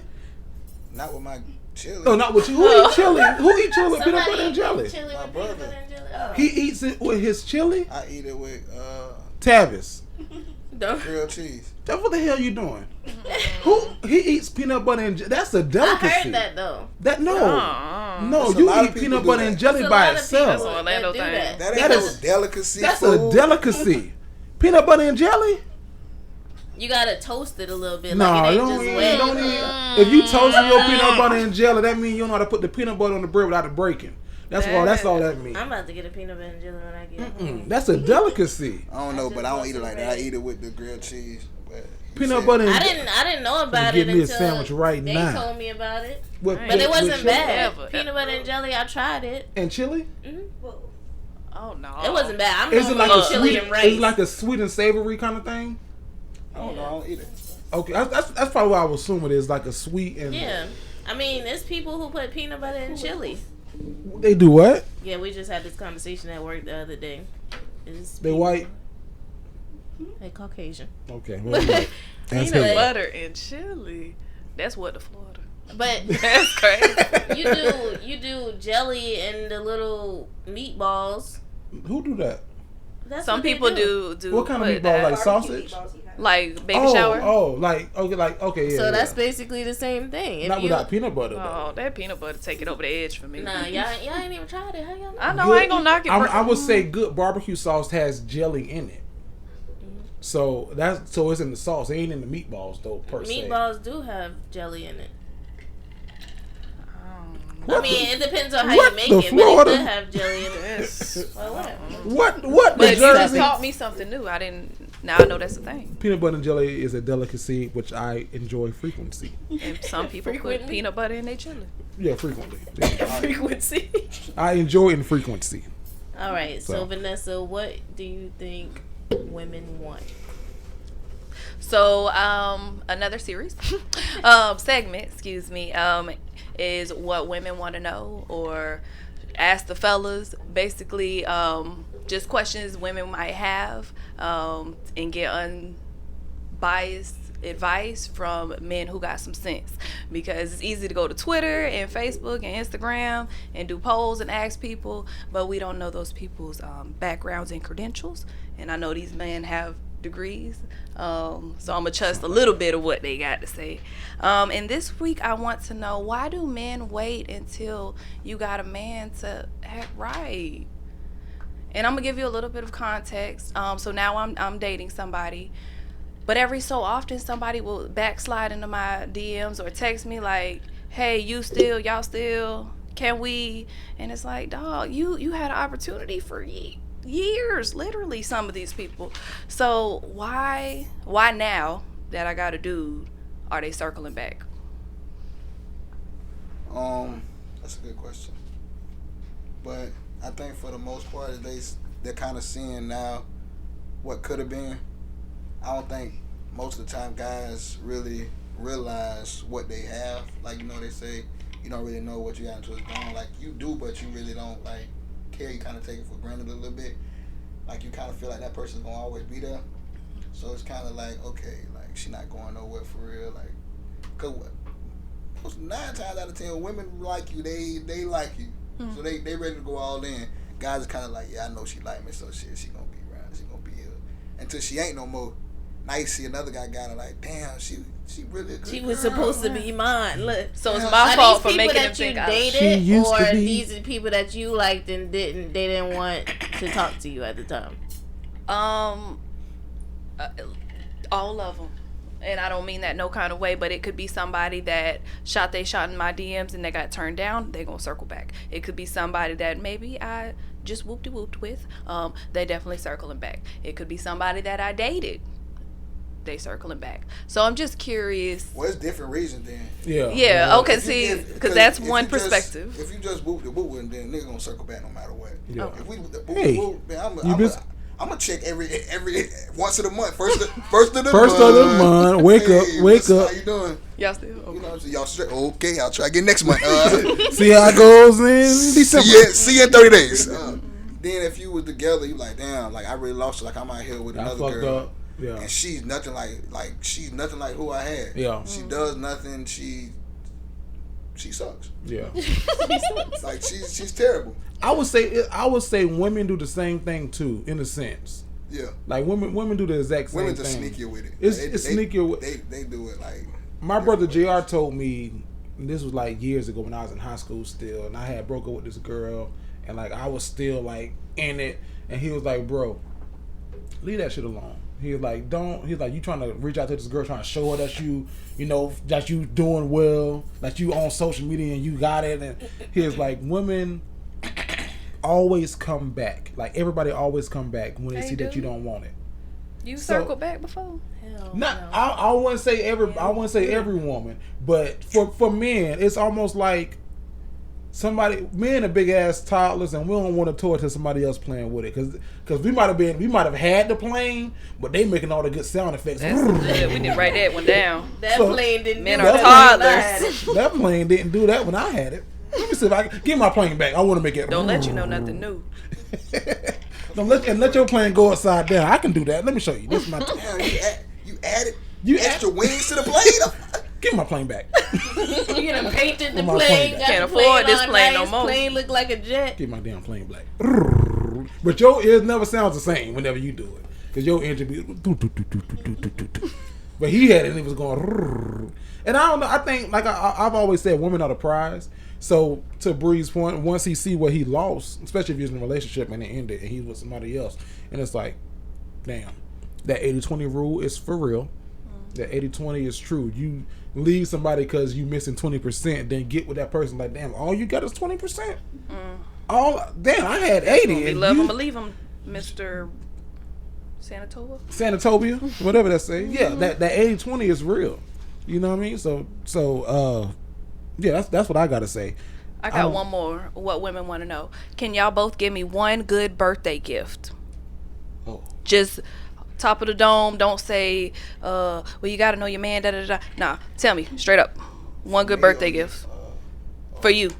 Not with my chili. No, not with you. Who eat chili? Who eat chili with peanut butter and jelly? Chili My with brother. peanut butter and jelly. Oh. He eats it with his chili. I eat it with Tavis, Don't. grilled cheese. that's what the hell you doing? He eats peanut butter and jelly? That's a I delicacy. heard that though. That no, Uh-uh. no, There's a you lot of eat people peanut do butter that. and jelly There's a by lot of people That's itself. an Orlando that do thing. that. That ain't That no is- delicacy. That's food. a delicacy. Peanut butter and jelly? You gotta toast it a little bit. No, like it you ain't don't just eat, wet. don't eat. If you toasting your peanut butter and jelly, that means you don't know how to put the peanut butter on the bread without it breaking. That's all that means. I'm about to get a peanut butter and jelly when I get home. That's a delicacy. I don't know, but I don't eat it like that. I eat it with the grilled cheese. But he Peanut said- butter and I didn't know about Give it me a until sandwich right they now. told me about it. with- But it with wasn't chili bad. Ever. Peanut butter and jelly, I tried it. and chili. Oh no. It wasn't bad. I'm Is it like normally a chili sweet? and rice. Is it like a sweet and savory kind of thing? I don't know. I don't eat it. Okay, that's probably what I would assume it is, like a sweet and. Yeah. I mean, there's people who put peanut butter in chili. They do what? Yeah, we just had this conversation at work the other day. They white. They Caucasian. Okay. Well, right. That's Peanut heavy. butter and chili. That's what the Florida. But That's crazy. you do jelly and the little meatballs. Who do that? That's Some what they people do. What kind of put meatball? that- Like sausage? like baby shower. Okay, yeah. So that's yeah. basically the same thing. If Not you, without peanut butter though. Oh, that peanut butter take it over the edge for me. Nah, y'all ain't even tried it. How y'all know? I know I ain't gonna knock it. I would say good barbecue sauce has jelly in it. So it's in the sauce. It ain't in the meatballs though per se. Meatballs do have jelly in it. What I mean, it depends on how what you make the it, Florida? but it does have jelly in it. Well, whatever. What? But The you just Jersey? taught me something new. I didn't. Now I know that's a thing. Peanut butter and jelly is a delicacy which I enjoy frequency. And some people put Frequently? peanut butter in their chili. Yeah, frequently. Yeah. Frequency. I enjoy in frequency. All right, so So. Vanessa, what do you think women want? So, another series, segment, excuse me, is what women want to know, or ask the fellas, basically, just questions women might have, and get unbiased advice from men who got some sense, because it's easy to go to Twitter and Facebook and Instagram and do polls and ask people, but we don't know those people's backgrounds and credentials, and I know these men have degrees, so I'm gonna trust a little bit of what they got to say. And this week I want to know, why do men wait until you got a man to act right? And I'm gonna give you a little bit of context. So now I'm dating somebody, but every so often somebody will backslide into my DMs or text me like, hey, y'all still, can we? And it's like, dog, you had an opportunity for years, literally, some of these people. So why now that I got a dude are they circling back? That's a good question. But I think for the most part, they're kind of seeing now what could have been. I don't think most of the time guys really realize what they have. Like, they say you don't really know what you got until it's gone. Like, you do, but you really don't, like, care. You kind of take it for granted a little bit. Like, you kind of feel like that person's going to always be there. So it's kind of like, okay, like, she not going nowhere for real. Like, because 9 times out of 10, women like you, they like you. So they ready to go all in. Guys are kind of like, yeah, I know she like me, so she going to be around. She going to be here. Until she ain't no more. Now you see another guy got her like, damn, she really a good She girl. was supposed to be mine. Look. So it's my fault for these people making that them you think dated, or these are people that you liked and didn't want to talk to you at the time? All of them. And I don't mean that no kind of way, but it could be somebody that shot in my DMs and they got turned down. They gonna circle back. It could be somebody that maybe I just whooped with. They definitely circling back. It could be somebody that I dated. They circling back. So I'm just curious. Well, it's different reasons then. Yeah. Okay. See, because that's one perspective. If you just whoop with, then niggas gonna circle back no matter what. Yeah. Okay. If we Hey, I'm gonna check every once of the month. First of the month. Wake up. How you doing? Y'all still? You know what I'm saying? Y'all straight? Okay, I'll try again next month. See how it goes in December. See you in 30 days. Then if you was together, you like, damn, like I really lost her. Like I'm out here with another girl. Up. Yeah. And she's nothing like who I had. Yeah. She does nothing. She sucks. Yeah. Like she's terrible. I would say women do the same thing too, in a sense. Yeah. Like women do the exact same thing. Women just sneakier with it. It's sneakier. They do it like. My brother JR told me, and this was like years ago when I was in high school still, and I had broke up with this girl, and like I was still like in it, and he was like, bro, leave that shit alone. He was like, you trying to reach out to this girl, trying to show her that that you doing well, that you on social media and you got it. And he was like, women always come back. Like everybody always come back when they see that you don't want it. You circled back before? Hell Not, no. I wouldn't say every woman, but for men, it's almost like men are big ass toddlers, and we don't want to toy to somebody else playing with it, because we might have had the plane, but they making all the good sound effects. That's good. We didn't write that one down. That plane didn't Men do are that. toddlers. That plane didn't do that when I had it. Let me see if I can get my plane back. I want to make it. Don't let you know nothing new. let your plane go upside down. I can do that. Let me show you. This is my. Damn, you added extra wings to the plane. Give my plane back. You done painted the My plane. plane Got Can't the afford this on plane nice, no more. Plane look like a jet. Get my damn plane back. But your ears never sounds the same whenever you do it, because your engine be. But he had it and it was going. And I don't know. I think like I've always said, women are the prize. So to Bri's point, once he see what he lost, especially if he was in a relationship and it ended and he's with somebody else, and it's like, damn, that 80-20 rule is for real. That 80-20 is true. You leave somebody because you missing 20%, then get with that person like, damn, all you got is 20%. Damn, I had 80. We and love you- him or leave him, Mr. Sanatobia, whatever that say. Yeah, that 80-20 is real. You know what I mean? So yeah, that's what I gotta say. I got one more. What women want to know? Can y'all both give me one good birthday gift? Oh. Just top of the dome. Don't say, well, you got to know your man. Da da da. Nah, tell me straight up. One good birthday gift for you,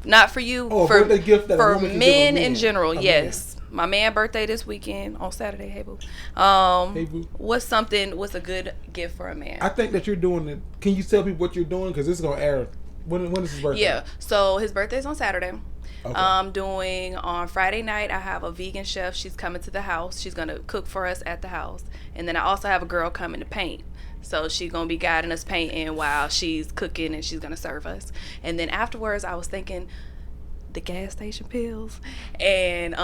not for you. Oh, a for birthday gift that a for woman can give a men man. in general. A man. Yes. My man birthday this weekend on Saturday. Hey boo. Hey, boo. What's a good gift for a man? I think that you're doing it. Can you tell people what you're doing? Because this is gonna air. When is his birthday? Yeah. So his birthday's on Saturday. Okay. I'm doing on Friday night. I have a vegan chef. She's coming to the house. She's gonna cook for us at the house, and then I also have a girl coming to paint. So she's gonna be guiding us painting while she's cooking, and she's gonna serve us. And then afterwards, I was thinking the gas station pills and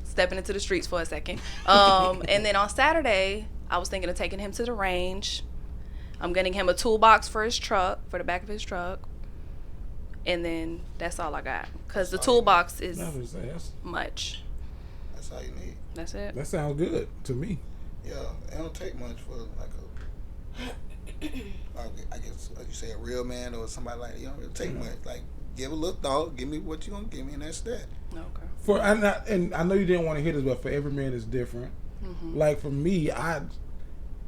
stepping into the streets for a second. And then on Saturday, I was thinking of taking him to the range. I'm getting him a toolbox for his truck, for the back of his truck. And then that's all I got. Because the toolbox is much. That's all you need. That's it. That sounds good to me. Yeah, it don't take much for like I guess like you say a real man or somebody like that. You don't really take much. Like give a little thought, give me what you gonna give me, and that's that. Okay. And I know you didn't want to hear this, but for every man is different. Mm-hmm. Like for me, I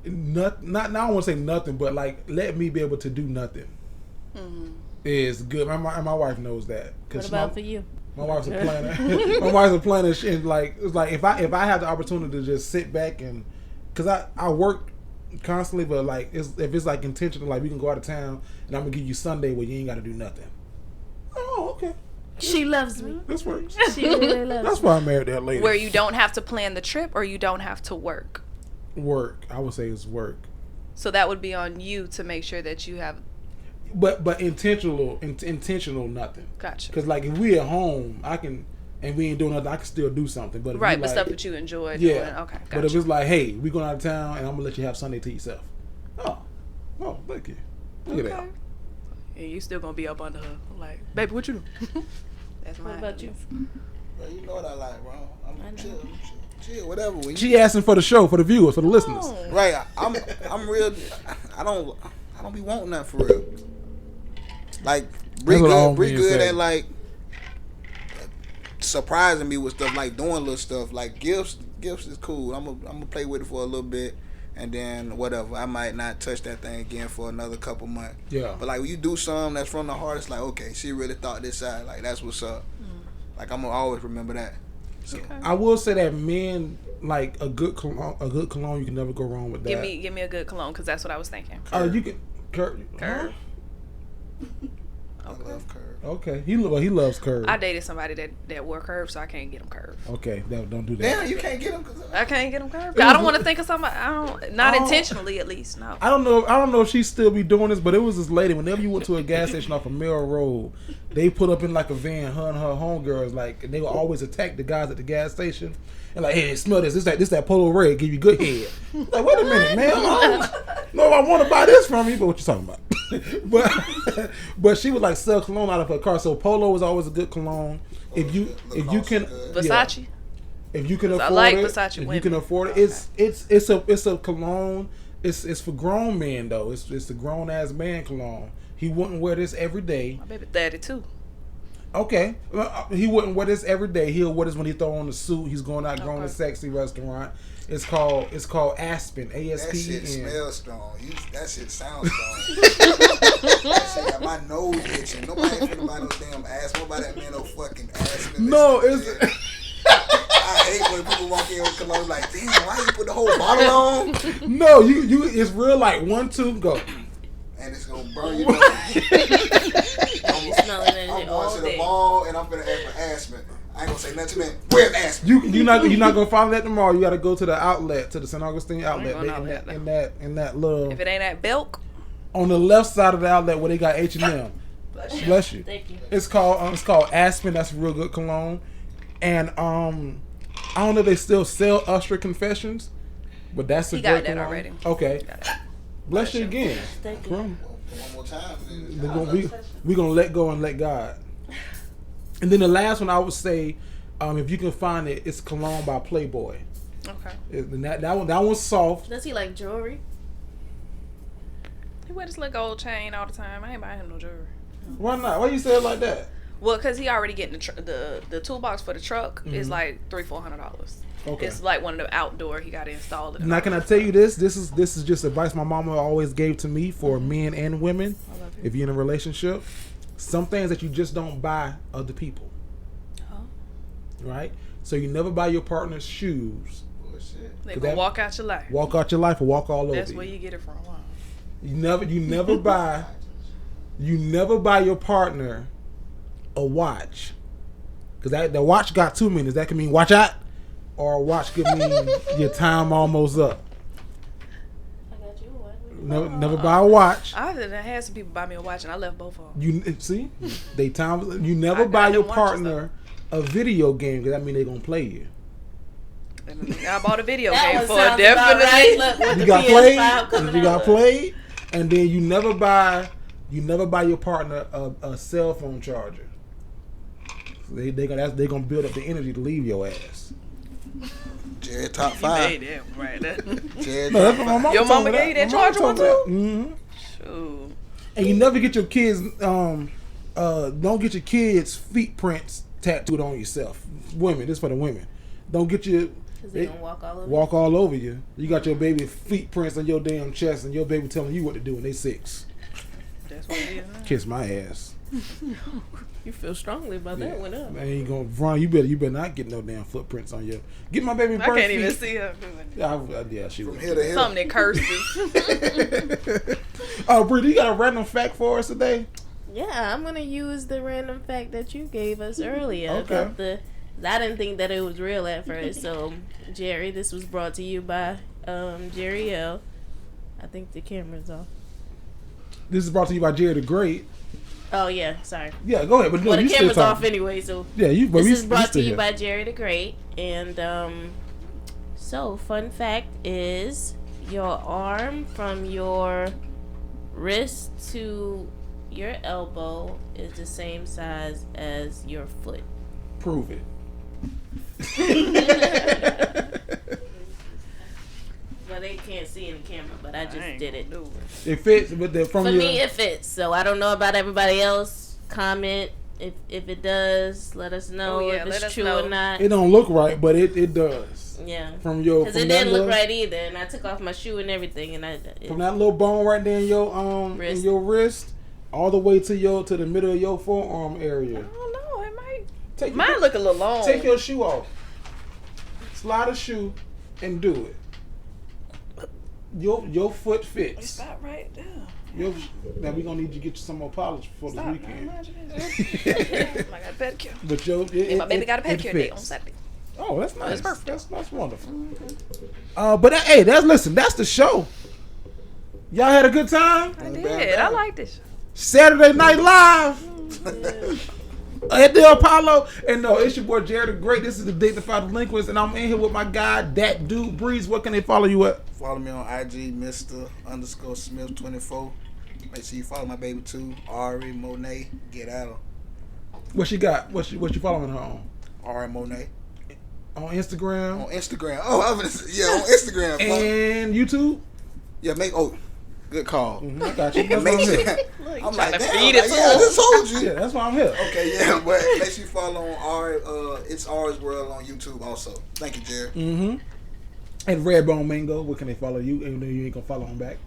don't want to say nothing, but like let me be able to do nothing is good. My wife knows that. What about for you? My wife's a planner. My wife's a planner, and like it's like if I have the opportunity to just sit back and because I work constantly, but like if it's like intentional, like we can go out of town and I'm gonna give you Sunday where you ain't got to do nothing. Oh, okay. She loves me. This works. She really loves That's me. why I married that lady. Where you don't have to plan the trip or you don't have to work. Work. I would say it's work. So that would be on you to make sure that you have. But intentional nothing. Gotcha. Because like if we at home, I can and we ain't doing nothing, I can still do something. But if Right, you, but like, stuff that you enjoy yeah. doing. Okay, gotcha. But if it's like, hey, we going out of town and I'm gonna let you have Sunday to yourself. Oh, thank you. Look at that. And you still gonna be up under her, like, baby, what you do? That's What mine. about you? Bro, you know what I like, bro. I'm chill, whatever. When you, She asking for the show, for the viewers, for the listeners. Oh. right, I'm real. I don't be wanting nothing for real. Like Bri That's what all good men say. at like surprising me with stuff, like doing little stuff. Like gifts is cool. I'm gonna play with it for a little bit, and then whatever. I might not touch that thing again for another couple months. Yeah. But like when you do something that's from the heart, it's like okay, she really thought this out. Like that's what's up. Like I'm gonna always remember that. So I will say that men like a good cologne. You can never go wrong with that. Give me a good cologne, because that's what I was thinking. You can Curve. Curve. I love curve. Okay, he loves curve. I dated somebody that wore curves, so I can't get them curved. Okay, don't do that. Damn, you can't get them. I can't get them curved. I don't want to think of somebody. Not intentionally, at least. No. I don't know if she still be doing this, but it was this lady. Whenever you went to a gas station off of Merrill Road, they put up in like a van, her and her homegirls, like, and they would always attack the guys at the gas station. And like, hey, smell this. This that Polo Red give you good head. Like, wait a minute, man. I want to buy this from you, but what you talking about? but she would like sell cologne out of her car. So Polo is always a good cologne. If you can Versace. if you can afford I like it, Versace if you women. can afford it, it's a cologne. It's for grown men though. It's a grown ass man cologne. He wouldn't wear this every day. My baby 32. Okay, he wouldn't wear this every day. He'll wear this when he throw on the suit. He's going out, going to a sexy restaurant. It's called Aspen. That shit ASPEN. smells strong. That shit sounds strong. That shit got my nose itching. Nobody ain't finna buy no damn ass. Nobody that man no fucking Aspen. No, it's. I hate when people walk in with cologne like, damn, why you put the whole bottle on? No, you. It's real like 1, 2, go. And it's gonna burn you down. You smelling that I'm shit going all to the day. mall and I'm finna ask for Aspen. I ain't gonna say nothing to them. Where's Aspen? You're not gonna find that tomorrow. You got to go to the outlet, to the St. Augustine outlet. going outlet, In that little If it ain't at Belk, on the left side of the outlet where they got H&M. Bless you. Thank you. It's called Aspen. That's a real good cologne. And I don't know if they still sell Usher Confessions, but that's a He good got that cologne. already. Okay. got that. Bless you again. Thank you. Come. One more time. We're gonna let go and let God. And then the last one I would say, if you can find it, it's Cologne by Playboy. Okay. And that one's soft. Does he like jewelry? He wear this little gold chain all the time. I ain't buying him no jewelry. Why not? Why you say it like that? Well, because he already getting the toolbox for the truck is like $300-$400. Okay. It's like one of the outdoor he got to install it. Now, can I tell you this? This is just advice my mama always gave to me for men and women. I love you. If you're in a relationship, some things that you just don't buy other people. Huh? Right? So you never buy your partner's shoes. Bullshit. They Cause gonna that- walk out your life. Walk out your life or walk all over That's you. where you get it from. Wow. You never buy your partner a watch. Cause the watch got 2 meanings. That can mean watch out, or a watch could mean your time almost up. I got you one. Never buy a watch. I had some people buy me a watch and I left both of them. You see, you never I buy got your them watches, partner a video game because that mean they gonna play you. And I bought a video That game one for sounds it, about definitely. right. Look, with You the got PS5 played. coming You got out. played, and then you never buy your partner a cell phone charger. They gonna build up the energy to leave your ass. Jerry top You 5. made that one right there. Jerry No, that's top what my 5. mama Your told mama me gave you that My mama charger one told me too? that. Shoot. And you never get your kids, don't get your kids' feet prints tattooed on yourself. Women, this for the women. Don't get your Because they gonna walk all over. walk all over you. You got your baby feet prints on your damn chest, and your baby telling you what to do, and they 6. That's what it is now. Kiss my ass. You feel strongly about that one up. Man, you gonna Ron? You better not get no damn footprints on your. Get my baby. I birth can't even feet. see her doing it. Yeah, she From was. here to here. Something that curses. Oh, Bri, you got a random fact for us today? Yeah, I'm gonna use the random fact that you gave us earlier Okay. about the. I didn't think that it was real at first. So, Jerry, this was brought to you by Jerry L. I think the camera's off. This is brought to you by Jerry the Great. Oh yeah, sorry. Yeah, go ahead. But no, Well, the you still camera's off talking. anyway, so Yeah, you. But this we, is brought to still you here. by Jerry the Great. And so fun fact is your arm from your wrist to your elbow is the same size as your foot. Prove it. Well, they can't see in the camera, but I just did it. It fits, but from For your. me, it fits. So I don't know about everybody else. Comment if it does. Let us know Oh, yeah, if let it's us true know. or not. It don't look right, but it does. Yeah. From your. Because From it that didn't look little- right either, and I took off my shoe and everything, and From that little bone right there in your Wrist. in your wrist, all the way to the middle of your forearm area. I don't know. It might. Take Mine look a little long. Take your shoe off. Slide a shoe, and do it. Your foot It's fits. about right there. Now we gonna need you to get you some more polish before Stop. the weekend. I got a pedicure. But And my baby got a it pedicure day on fits. Saturday. Oh, that's nice. That's perfect. That's wonderful. But hey, that's the show. Y'all had a good time. I did. I like this show. Saturday Night Live at the Apollo. And no, it's your boy Jared the Great. This is the Dignified Delinquents, and I'm in here with my guy, that dude Breeze. What can they follow you at? Follow me on IG, Mr_Smith24. Make sure you follow my baby too, Ari Monet. Get at her. What she got? What you following her on? Ari Monet. On Instagram On Instagram. Oh, on Instagram. and YouTube. Yeah, good call. I got you. That's why I'm Make here. sure, I'm trying like, to damn, feed like, it to yeah, I him. just told you. Yeah, that's why I'm here. Okay, yeah, but make sure you follow on Ari. It's Ari's World on YouTube also. Thank you, Jared. Mm-hmm. And Redbone Mango. What can they follow you? Even though you ain't gonna follow him back.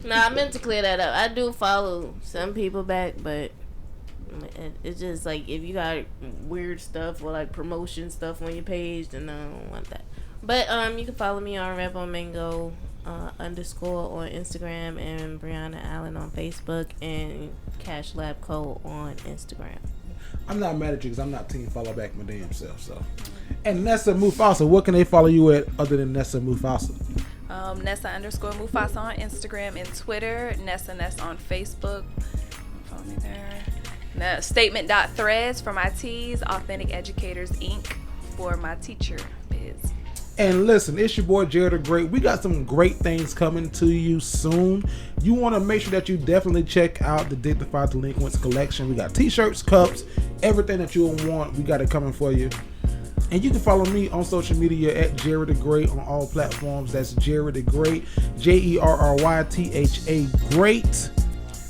Nah, I meant to clear that up. I do follow some people back, but it's just like if you got weird stuff or like promotion stuff on your page, then I don't want that. But you can follow me on _Mango _ on Instagram, and Brianna Allen on Facebook, and Cash Lab Co on Instagram. I'm not mad at you because I'm not team follow back my damn self. So, and Nessa Mufasa, what can they follow you at other than Nessa Mufasa? Nessa_Mufasa on Instagram and Twitter. Nessa on Facebook. Follow me there. Statement.threads for my teas. Authentic Educators Inc. for my teacher biz. And listen, it's your boy Jared the Great. We got some great things coming to you soon. You want to make sure that you definitely check out the Dignified Delinquents collection. We got t-shirts, cups, everything that you'll want. We got it coming for you. And you can follow me on social media at Jared the Great on all platforms. That's Jared the Great, JERRYTHA Great.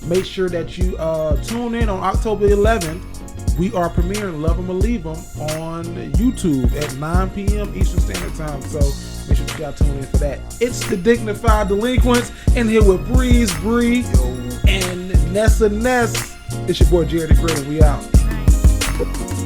Make sure that you tune in on October 11th. We are premiering Love 'Em or Leave 'Em on YouTube at 9 p.m. Eastern Standard Time. So make sure you guys tune in for that. It's the Dignified Delinquents in here with Bree, and Nessa. It's your boy Jerry the Great, and we out.